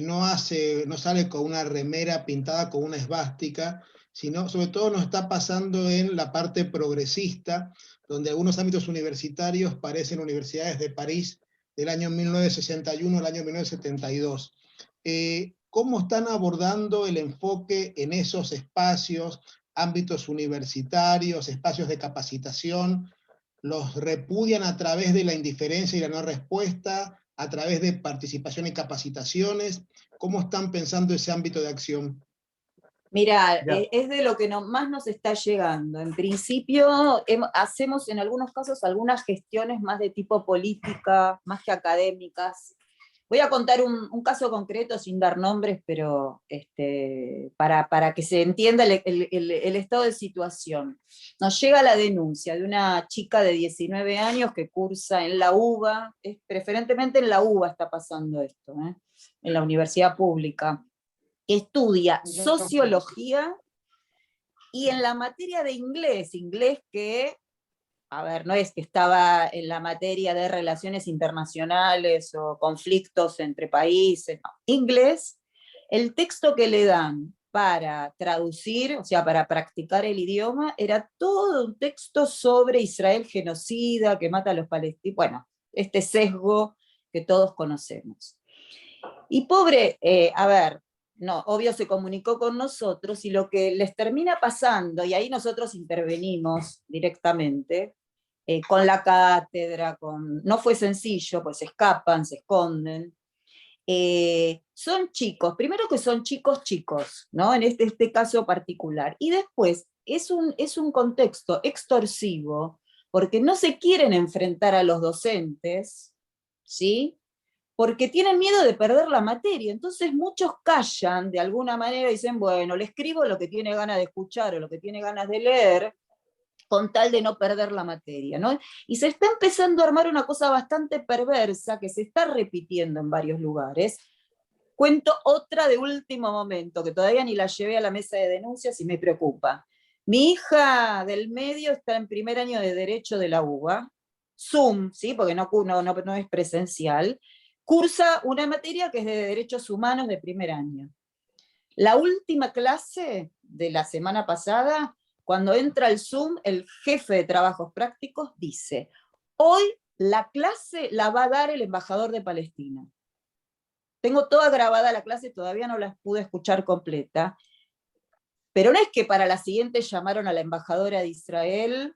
no sale con una remera pintada con una esvástica, sino sobre todo nos está pasando en la parte progresista, donde algunos ámbitos universitarios parecen universidades de París del año 1961 al año 1972. ¿Cómo están abordando el enfoque en esos espacios, ámbitos universitarios, espacios de capacitación? ¿Los repudian a través de la indiferencia y la no respuesta, a través de participación y capacitaciones? ¿Cómo están pensando ese ámbito de acción? Mira, es de lo que más nos está llegando. En principio, hacemos en algunos casos algunas gestiones más de tipo política, más que académicas. Voy a contar un caso concreto sin dar nombres, pero para que se entienda el estado de situación. Nos llega la denuncia de una chica de 19 años que cursa en la UBA, preferentemente en la UBA está pasando esto, en la universidad pública, que estudia sociología y en la materia de inglés que, a ver, no es que estaba en la materia de relaciones internacionales o conflictos entre países, no. Inglés, el texto que le dan para traducir, o sea, para practicar el idioma, era todo un texto sobre Israel genocida, que mata a los palestinos, bueno, este sesgo que todos conocemos. Y pobre, a ver, no, obvio se comunicó con nosotros y lo que les termina pasando, y ahí nosotros intervenimos directamente, con la cátedra, no fue sencillo, pues se escapan, se esconden. Son chicos, primero que son chicos, ¿no? En este caso particular. Y después es un contexto extorsivo, porque no se quieren enfrentar a los docentes, ¿sí? Porque tienen miedo de perder la materia. Entonces muchos callan de alguna manera y dicen, bueno, le escribo lo que tiene ganas de escuchar o lo que tiene ganas de leer, con tal de no perder la materia, ¿no? Y se está empezando a armar una cosa bastante perversa que se está repitiendo en varios lugares. Cuento otra de último momento, que todavía ni la llevé a la mesa de denuncias y me preocupa. Mi hija del medio está en primer año de Derecho de la UBA, Zoom, ¿sí? Porque no es presencial, cursa una materia que es de Derechos Humanos de primer año. La última clase de la semana pasada, cuando entra el Zoom, el jefe de trabajos prácticos dice, hoy la clase la va a dar el embajador de Palestina. Tengo toda grabada la clase, todavía no la pude escuchar completa, pero no es que para la siguiente llamaron a la embajadora de Israel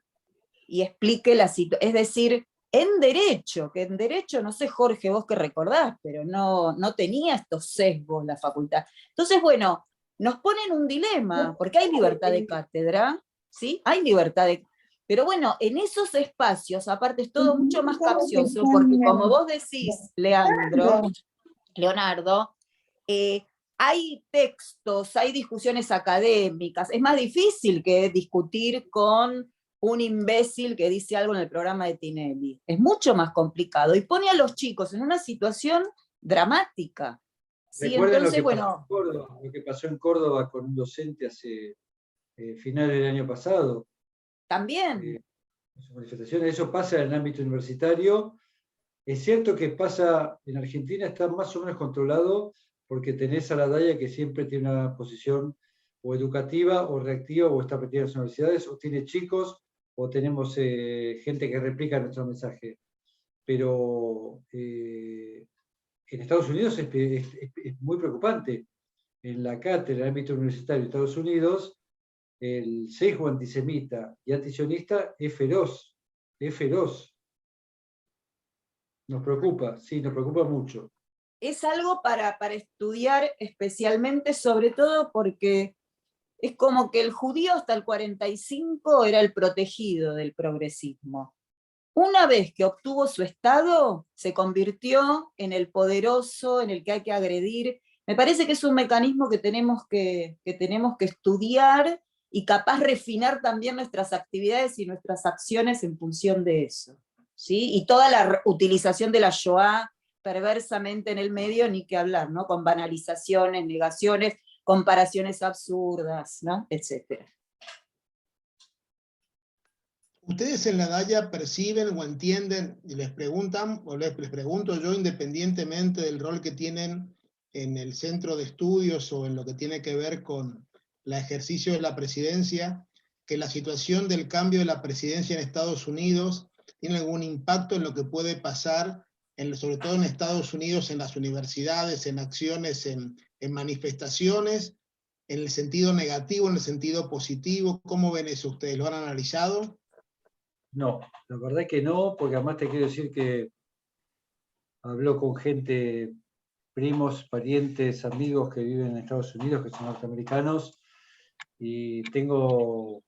y explique la situación, es decir, que en derecho, no sé Jorge, vos que recordás, pero no tenía estos sesgos la facultad. Entonces, bueno, nos ponen un dilema, porque hay libertad de cátedra, ¿sí? Hay libertad de... Pero bueno, en esos espacios, aparte es todo mucho más capcioso, porque como vos decís, Leonardo, hay textos, hay discusiones académicas, es más difícil que discutir con un imbécil que dice algo en el programa de Tinelli. Es mucho más complicado y pone a los chicos en una situación dramática. ¿Sí? Recuerden Entonces, lo que pasó en Córdoba con un docente hace finales del año pasado. También. Sus manifestaciones, eso pasa en el ámbito universitario. Es cierto que pasa en Argentina, está más o menos controlado porque tenés a la DAIA que siempre tiene una posición o educativa o reactiva o está metida en las universidades o tiene chicos o tenemos gente que replica nuestro mensaje. Pero en Estados Unidos es muy preocupante. En la cátedra, en el ámbito universitario de Estados Unidos, el sesgo antisemita y antisionista es feroz, es feroz. Nos preocupa, sí, nos preocupa mucho. Es algo para estudiar especialmente, sobre todo porque es como que el judío hasta el 45 era el protegido del progresismo. Una vez que obtuvo su estado, se convirtió en el poderoso, en el que hay que agredir. Me parece que es un mecanismo que tenemos que estudiar y capaz refinar también nuestras actividades y nuestras acciones en función de eso, ¿sí? Y toda la utilización de la Shoah perversamente en el medio, ni que hablar, ¿no? Con banalizaciones, negaciones, comparaciones absurdas, ¿no? Etcétera. ¿Ustedes en la DAIA perciben o entienden, y les preguntan, o les pregunto yo, independientemente del rol que tienen en el centro de estudios o en lo que tiene que ver con el ejercicio de la presidencia, que la situación del cambio de la presidencia en Estados Unidos tiene algún impacto en lo que puede pasar, sobre todo en Estados Unidos, en las universidades, en acciones, en manifestaciones, en el sentido negativo, en el sentido positivo? ¿Cómo ven eso ustedes? ¿Lo han analizado? No, la verdad que no, porque además te quiero decir que hablo con gente, primos, parientes, amigos que viven en Estados Unidos, que son norteamericanos, y tengo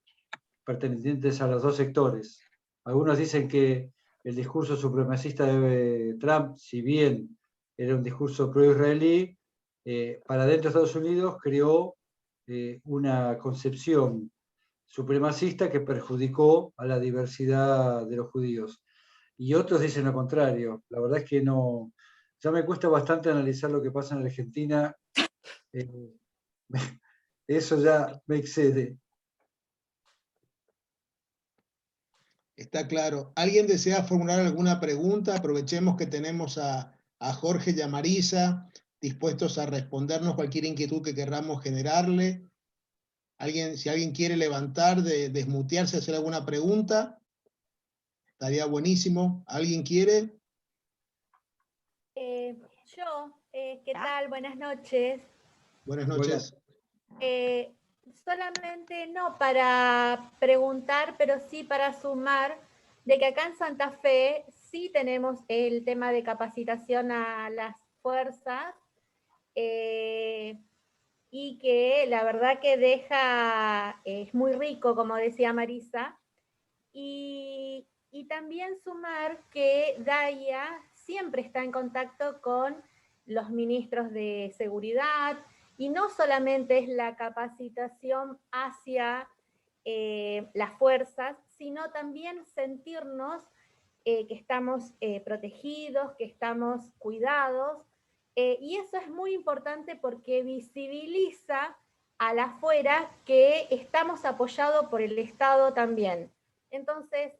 pertenecientes a los dos sectores. Algunos dicen que el discurso supremacista de Trump, si bien era un discurso pro-israelí, para dentro de Estados Unidos creó una concepción supremacista que perjudicó a la diversidad de los judíos. Y otros dicen lo contrario. La verdad es que no, ya me cuesta bastante analizar lo que pasa en Argentina. Eso ya me excede. Está claro. ¿Alguien desea formular alguna pregunta? Aprovechemos que tenemos a Jorge y a Marisa dispuestos a respondernos cualquier inquietud que querramos generarle. Si alguien quiere levantar, desmutearse, hacer alguna pregunta, estaría buenísimo. ¿Alguien quiere? ¿Qué tal? Buenas noches. Buenas noches. Solamente no para preguntar, pero sí para sumar de que acá en Santa Fe sí tenemos el tema de capacitación a las fuerzas, y que la verdad que es muy rico, como decía Marisa, y también sumar que Daya siempre está en contacto con los ministros de seguridad, y no solamente es la capacitación hacia las fuerzas, sino también sentirnos que estamos protegidos, que estamos cuidados, y eso es muy importante porque visibiliza al afuera que estamos apoyados por el Estado también. Entonces,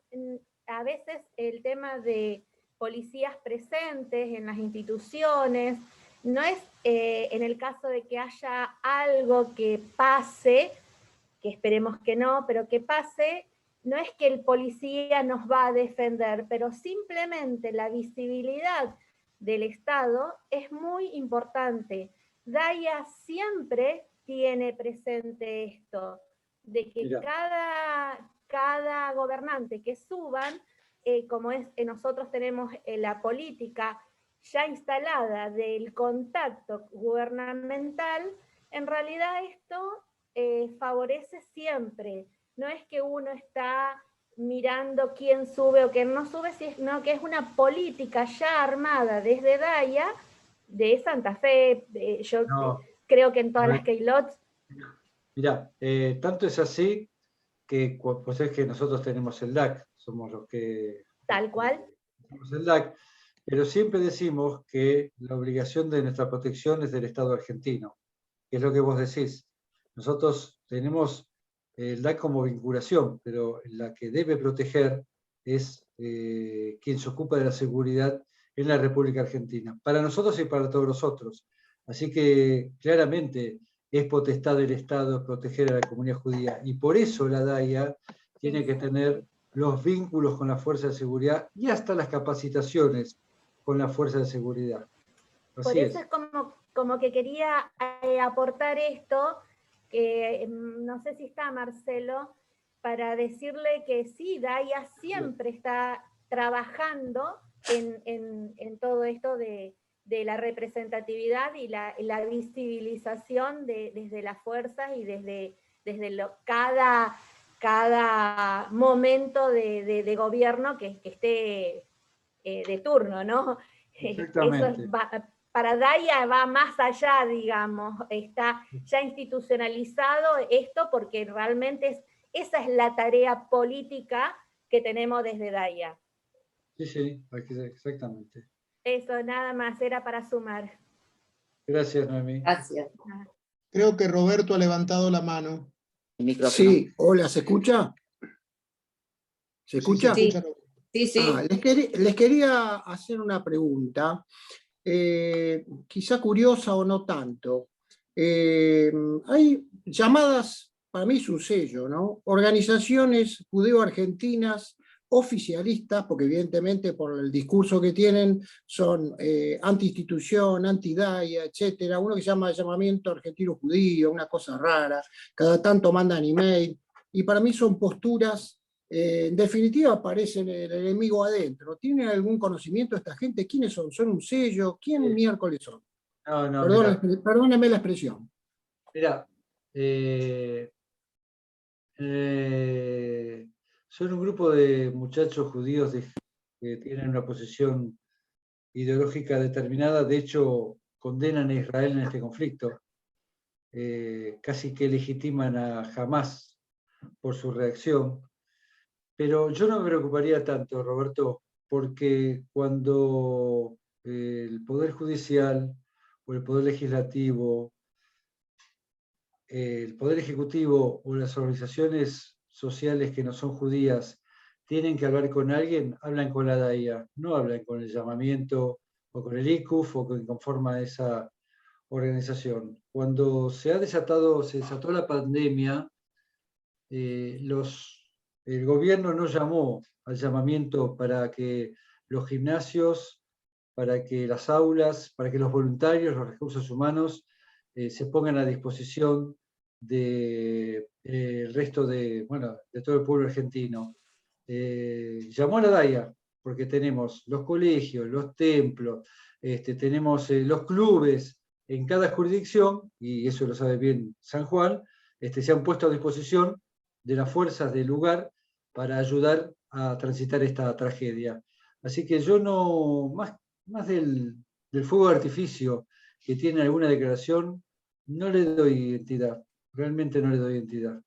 a veces el tema de policías presentes en las instituciones, no es en el caso de que haya algo que pase, que esperemos que no, pero que pase, no es que el policía nos va a defender, pero simplemente la visibilidad del Estado es muy importante. Daya siempre tiene presente esto, de que cada gobernante que suban, como nosotros tenemos la política ya instalada del contacto gubernamental, en realidad esto favorece siempre. No es que uno está mirando quién sube o quién no sube, sino que es una política ya armada desde Daya, de Santa Fe, yo creo que en todas las Keylots. Mirá, tanto es así que pues es que nosotros tenemos el DAC, somos los que... Tal cual. Tenemos el DAC, pero siempre decimos que la obligación de nuestra protección es del Estado argentino, que es lo que vos decís. Nosotros tenemos el DAC como vinculación, pero la que debe proteger es quien se ocupa de la seguridad en la República Argentina, para nosotros y para todos los otros. Así que claramente es potestad del Estado proteger a la comunidad judía, y por eso la DAIA tiene que tener los vínculos con las fuerzas de seguridad y hasta las capacitaciones con las fuerzas de seguridad. Por eso es como que quería aportar esto, que no sé si está Marcelo, para decirle que sí, Daya siempre está trabajando en todo esto de la representatividad y la visibilización desde las fuerzas y desde cada momento de gobierno que esté de turno, ¿no? Exactamente. Eso para Daya va más allá, digamos, está ya institucionalizado esto porque realmente esa es la tarea política que tenemos desde Daya. Sí, exactamente. Eso, nada más, era para sumar. Gracias, Noemí. Gracias. Creo que Roberto ha levantado la mano. Sí, hola, ¿se escucha? ¿Se escucha? Sí, se escucha. Sí. Les quería hacer una pregunta, quizá curiosa o no tanto. Hay llamadas, para mí es un sello, ¿no? Organizaciones judeo-argentinas oficialistas, porque evidentemente por el discurso que tienen son anti-institución, anti-Daya, etcétera. Uno que se llama Llamamiento Argentino Judío, una cosa rara, cada tanto mandan email, y para mí son posturas, en definitiva aparecen el enemigo adentro. ¿Tienen algún conocimiento esta gente? ¿Quiénes son? ¿Son un sello? ¿Quién miércoles son? Perdónenme la expresión. Mira, son un grupo de muchachos judíos que tienen una posición ideológica determinada, de hecho condenan a Israel en este conflicto, casi que legitiman a Hamás por su reacción, pero yo no me preocuparía tanto, Roberto, porque cuando el Poder Judicial o el Poder Legislativo, el Poder Ejecutivo o las organizaciones sociales que no son judías tienen que hablar con alguien, hablan con la DAIA, no hablan con el llamamiento o con el ICUF o con quien conforma esa organización. Cuando se desató la pandemia, el gobierno no llamó al llamamiento para que los gimnasios, para que las aulas, para que los voluntarios, los recursos humanos se pongan a disposición del resto de todo el pueblo argentino. llamó a la DAIA, porque tenemos los colegios, los templos, tenemos los clubes en cada jurisdicción, y eso lo sabe bien San Juan, se han puesto a disposición de las fuerzas del lugar para ayudar a transitar esta tragedia. Así que yo no, más del fuego de artificio que tiene alguna declaración, no le doy identidad, realmente no le doy identidad.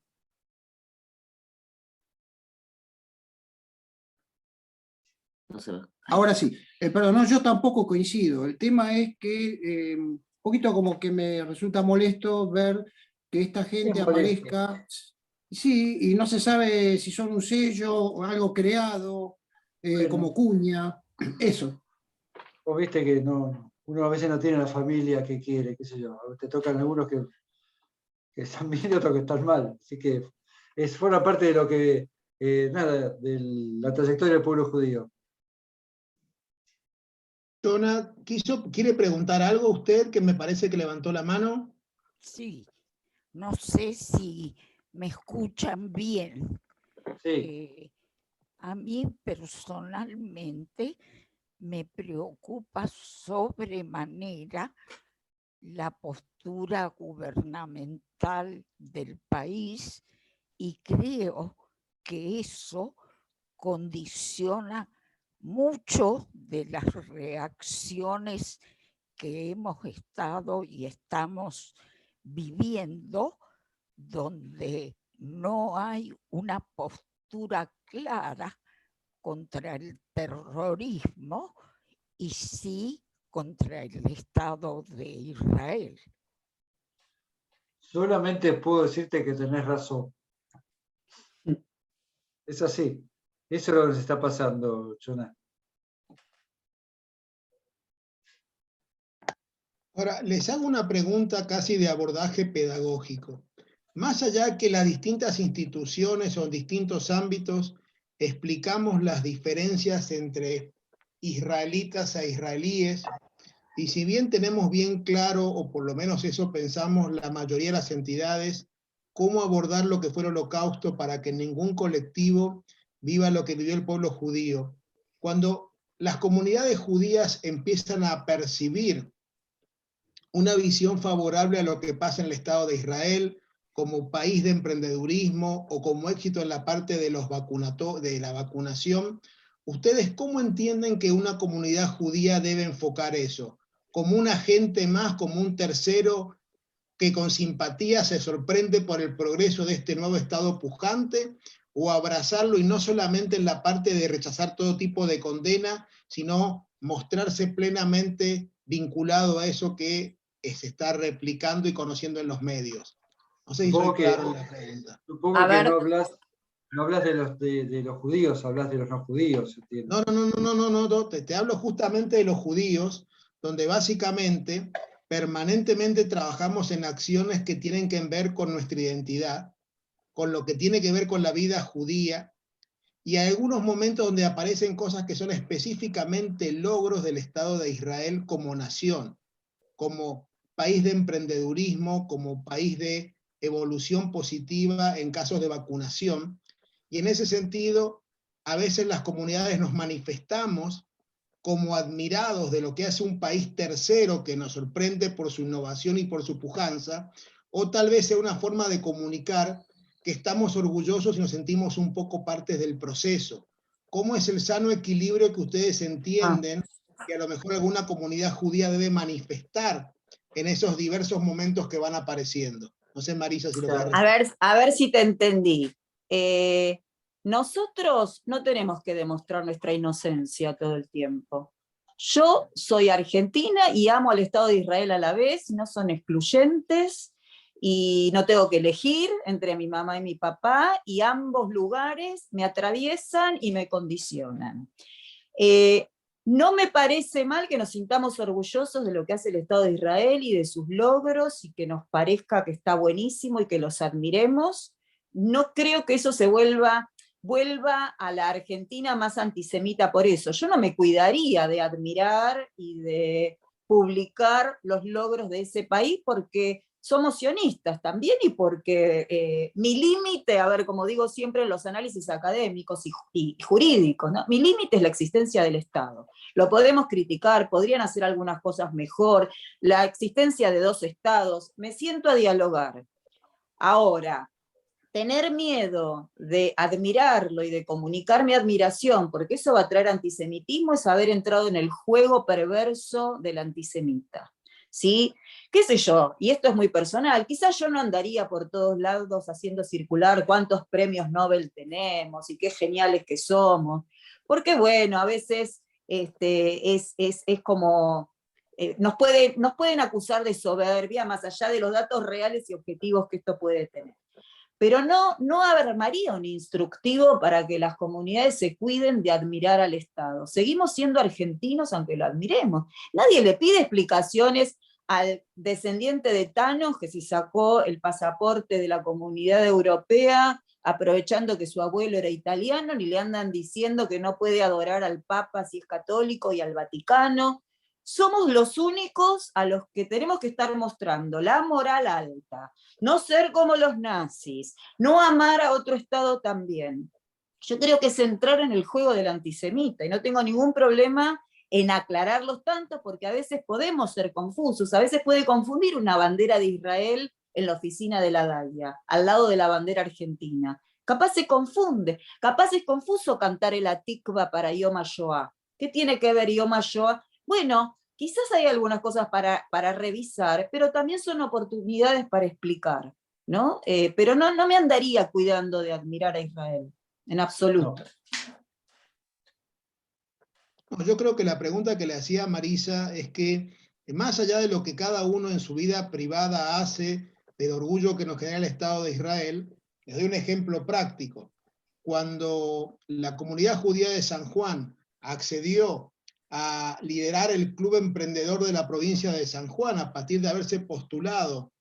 Ahora sí, perdón, no, yo tampoco coincido. El tema es que un poquito como que me resulta molesto ver que esta gente Es molesto. aparezca, sí, y no se sabe si son un sello o algo creado, Bueno. como cuña, eso. Vos viste que uno a veces no tiene la familia que quiere, qué sé yo. Te tocan algunos que están bien y otros que están mal. Así que forma parte de lo que, de la trayectoria del pueblo judío. Jonah, ¿quiere preguntar algo usted, que me parece que levantó la mano? Sí, no sé si me escuchan bien. Sí. A mí personalmente me preocupa sobremanera la postura gubernamental del país y creo que eso condiciona mucho de las reacciones que hemos estado y estamos viviendo, donde no hay una postura clara contra el terrorismo y sí contra el Estado de Israel. Solamente puedo decirte que tenés razón. Es así. Eso es lo que nos está pasando, Jonah. Ahora, les hago una pregunta casi de abordaje pedagógico. Más allá que las distintas instituciones o distintos ámbitos explicamos las diferencias entre israelitas e israelíes, y si bien tenemos bien claro, o por lo menos eso pensamos la mayoría de las entidades, cómo abordar lo que fue el Holocausto para que ningún colectivo viva lo que vivió el pueblo judío, cuando las comunidades judías empiezan a percibir una visión favorable a lo que pasa en el Estado de Israel como país de emprendedurismo o como éxito en la parte de la vacunación, ¿ustedes cómo entienden que una comunidad judía debe enfocar eso? ¿Como un agente más, como un tercero que con simpatía se sorprende por el progreso de este nuevo Estado pujante, o abrazarlo y no solamente en la parte de rechazar todo tipo de condena, sino mostrarse plenamente vinculado a eso que se está replicando y conociendo en los medios? No sé si soy claro en la pregunta. Supongo que no hablas de los judíos, hablas de los no judíos. ¿Entiendes? No, te hablo justamente de los judíos, donde básicamente permanentemente trabajamos en acciones que tienen que ver con nuestra identidad, con lo que tiene que ver con la vida judía, y hay algunos momentos donde aparecen cosas que son específicamente logros del Estado de Israel como nación, como país de emprendedurismo, como país de evolución positiva en casos de vacunación. Y en ese sentido, a veces las comunidades nos manifestamos como admirados de lo que hace un país tercero que nos sorprende por su innovación y por su pujanza, o tal vez sea una forma de comunicar que estamos orgullosos y nos sentimos un poco partes del proceso. ¿Cómo es el sano equilibrio que ustedes entienden que a lo mejor alguna comunidad judía debe manifestar en esos diversos momentos que van apareciendo? No sé, Marisa, si lo querés responder. A ver si te entendí. Nosotros no tenemos que demostrar nuestra inocencia todo el tiempo. Yo soy argentina y amo al Estado de Israel a la vez, no son excluyentes, y no tengo que elegir entre mi mamá y mi papá, y ambos lugares me atraviesan y me condicionan. No me parece mal que nos sintamos orgullosos de lo que hace el Estado de Israel y de sus logros, y que nos parezca que está buenísimo y que los admiremos. No creo que eso se vuelva a la Argentina más antisemita por eso. Yo no me cuidaría de admirar y de publicar los logros de ese país, porque somos sionistas también, y porque mi límite, a ver, como digo siempre en los análisis académicos y jurídicos, ¿no? Mi límite es la existencia del Estado. Lo podemos criticar, podrían hacer algunas cosas mejor, la existencia de 2 estados, me siento a dialogar. Ahora, tener miedo de admirarlo y de comunicar mi admiración, porque eso va a traer antisemitismo, es haber entrado en el juego perverso del antisemita. ¿Sí? ¿Qué sé yo? Y esto es muy personal, quizás yo no andaría por todos lados haciendo circular cuántos premios Nobel tenemos y qué geniales que somos, porque bueno, a veces es como... nos pueden acusar de soberbia más allá de los datos reales y objetivos que esto puede tener. Pero no armaría un instructivo para que las comunidades se cuiden de admirar al Estado. Seguimos siendo argentinos aunque lo admiremos. Nadie le pide explicaciones al descendiente de Thanos que se sacó el pasaporte de la Comunidad Europea aprovechando que su abuelo era italiano, ni le andan diciendo que no puede adorar al Papa si es católico y al Vaticano. Somos los únicos a los que tenemos que estar mostrando la moral alta, no ser como los nazis, no amar a otro Estado también. Yo creo que es entrar en el juego del antisemita, y no tengo ningún problema en aclararlos tanto, porque a veces podemos ser confusos, a veces puede confundir una bandera de Israel en la oficina de la DAIA, al lado de la bandera argentina. Capaz se confunde, capaz es confuso cantar el Atikva para Yom HaShoah. ¿Qué tiene que ver Yom HaShoah? Bueno, quizás hay algunas cosas para revisar, pero también son oportunidades para explicar, ¿no? Pero no me andaría cuidando de admirar a Israel, en absoluto. No, yo creo que la pregunta que le hacía Marisa es que, más allá de lo que cada uno en su vida privada hace, del orgullo que nos genera el Estado de Israel, les doy un ejemplo práctico. Cuando la comunidad judía de San Juan accedió a liderar el club emprendedor de la provincia de San Juan, a partir de haberse postulado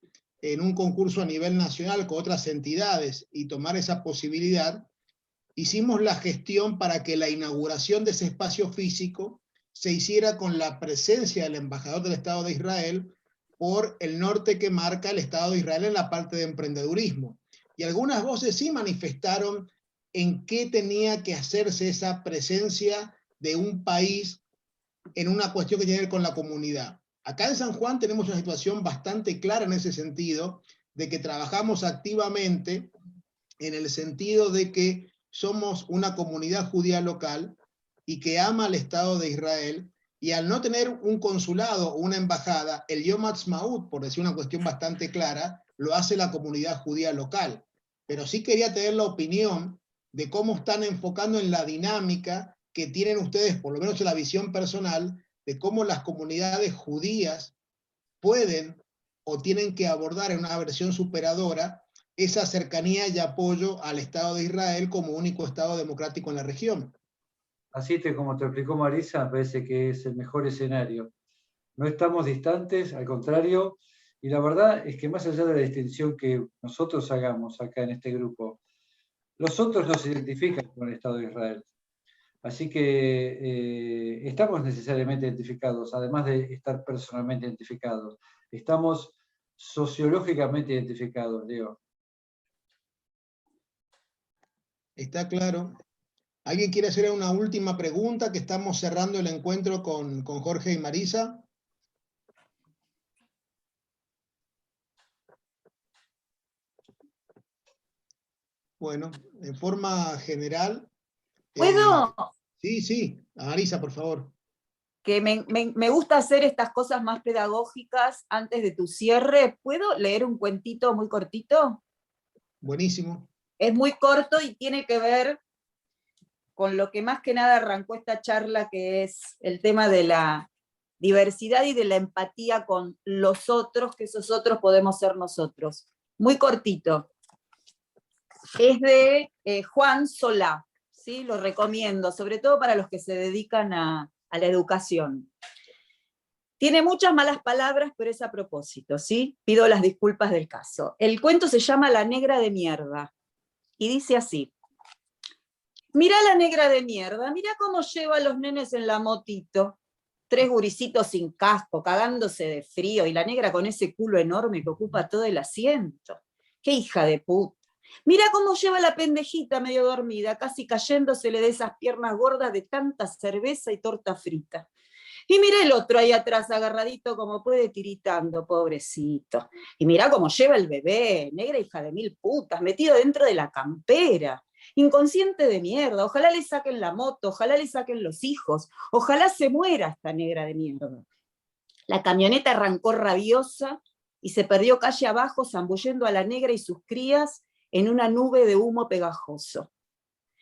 en un concurso a nivel nacional con otras entidades y tomar esa posibilidad, hicimos la gestión para que la inauguración de ese espacio físico se hiciera con la presencia del embajador del Estado de Israel por el norte que marca el Estado de Israel en la parte de emprendedurismo. Y algunas voces sí manifestaron en qué tenía que hacerse esa presencia de un país en una cuestión que tiene que ver con la comunidad. Acá en San Juan tenemos una situación bastante clara en ese sentido, de que trabajamos activamente en el sentido de que somos una comunidad judía local y que ama al Estado de Israel, y al no tener un consulado o una embajada, el Yom Ha'atzmaut, por decir una cuestión bastante clara, lo hace la comunidad judía local. Pero sí quería tener la opinión de cómo están enfocando en la dinámica que tienen ustedes, por lo menos en la visión personal, de cómo las comunidades judías pueden o tienen que abordar en una versión superadora esa cercanía y apoyo al Estado de Israel como único Estado democrático en la región. Así como te explicó Marisa, me parece que es el mejor escenario. No estamos distantes, al contrario, y la verdad es que más allá de la distinción que nosotros hagamos acá en este grupo, los otros no se identifican con el Estado de Israel. Así que estamos necesariamente identificados, además de estar personalmente identificados. Estamos sociológicamente identificados, Leo. Está claro. ¿Alguien quiere hacer una última pregunta? Que estamos cerrando el encuentro con Jorge y Marisa. Bueno, en forma general. ¿Puedo? Sí, Marisa, por favor. Que me gusta hacer estas cosas más pedagógicas antes de tu cierre. ¿Puedo leer un cuentito muy cortito? Buenísimo. Es muy corto y tiene que ver con lo que más que nada arrancó esta charla, que es el tema de la diversidad y de la empatía con los otros, que esos otros podemos ser nosotros. Muy cortito. Es de Juan Solá, ¿sí? Lo recomiendo, sobre todo para los que se dedican a la educación. Tiene muchas malas palabras, pero es a propósito, ¿sí? Pido las disculpas del caso. El cuento se llama La negra de mierda, y dice así: mirá la negra de mierda, mirá cómo lleva a los nenes en la motito. 3 guricitos sin casco, cagándose de frío, y la negra con ese culo enorme que ocupa todo el asiento. ¡Qué hija de puta! Mira cómo lleva la pendejita medio dormida, casi cayéndosele de esas piernas gordas de tanta cerveza y torta frita. Y mira el otro ahí atrás, agarradito como puede, tiritando, pobrecito. Y mira cómo lleva el bebé, negra hija de mil putas, metido dentro de la campera. Inconsciente de mierda, ojalá le saquen la moto, ojalá le saquen los hijos, ojalá se muera esta negra de mierda. La camioneta arrancó rabiosa y se perdió calle abajo, zambullendo a la negra y sus crías en una nube de humo pegajoso.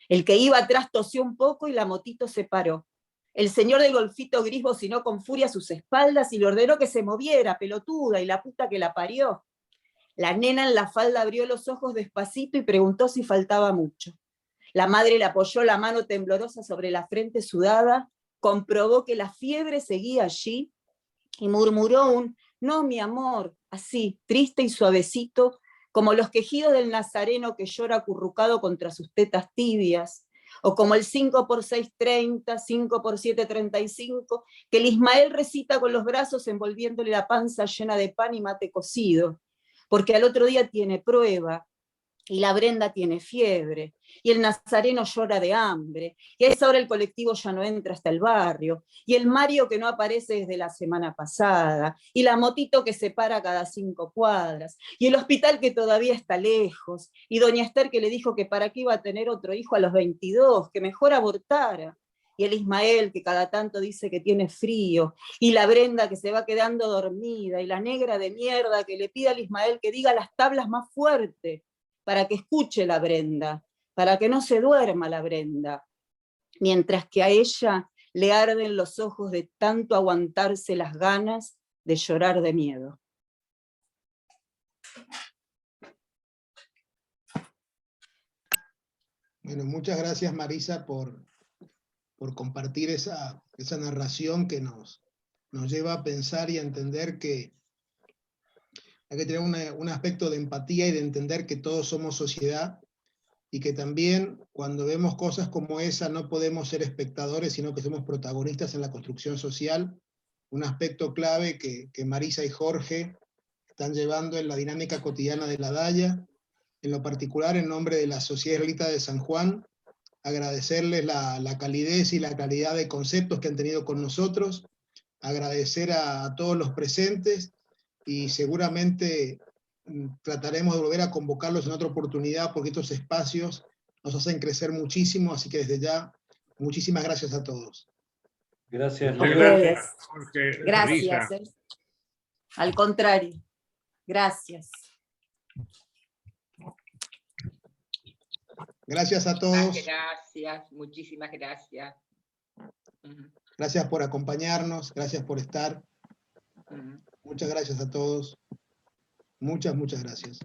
El que iba atrás tosió un poco y la motito se paró. El señor del golfito gris bocinó con furia a sus espaldas y le ordenó que se moviera, pelotuda, y la puta que la parió. La nena en la falda abrió los ojos despacito y preguntó si faltaba mucho. La madre le apoyó la mano temblorosa sobre la frente sudada, comprobó que la fiebre seguía allí y murmuró un «no, mi amor», así, triste y suavecito, como los quejidos del nazareno que llora acurrucado contra sus tetas tibias, o como el 5x6, 30, 5x7, 35, que el Ismael recita con los brazos envolviéndole la panza llena de pan y mate cocido, porque al otro día tiene prueba, y la Brenda tiene fiebre, y el nazareno llora de hambre, y a esa hora el colectivo ya no entra hasta el barrio, y el Mario que no aparece desde la semana pasada, y la motito que se para cada 5 cuadras, y el hospital que todavía está lejos, y doña Esther que le dijo que para qué iba a tener otro hijo a los 22, que mejor abortara, y el Ismael que cada tanto dice que tiene frío, y la Brenda que se va quedando dormida, y la negra de mierda que le pide al Ismael que diga las tablas más fuerte, para que escuche la Brenda, para que no se duerma la Brenda, mientras que a ella le arden los ojos de tanto aguantarse las ganas de llorar de miedo. Bueno, muchas gracias Marisa por compartir esa narración que nos lleva a pensar y a entender que hay que tener un aspecto de empatía y de entender que todos somos sociedad y que también cuando vemos cosas como esa no podemos ser espectadores, sino que somos protagonistas en la construcción social, un aspecto clave que Marisa y Jorge están llevando en la dinámica cotidiana de la Daya, en lo particular en nombre de la Sociedad Israelita de San Juan, agradecerles la calidez y la claridad de conceptos que han tenido con nosotros, agradecer a todos los presentes y seguramente trataremos de volver a convocarlos en otra oportunidad porque estos espacios nos hacen crecer muchísimo, así que desde ya, muchísimas gracias a todos. Gracias, Muchas Luis. gracias, Jorge. gracias. Al contrario, gracias. Gracias a todos. Gracias, muchísimas gracias. Gracias por acompañarnos, gracias por estar. Muchas gracias a todos. Muchas gracias.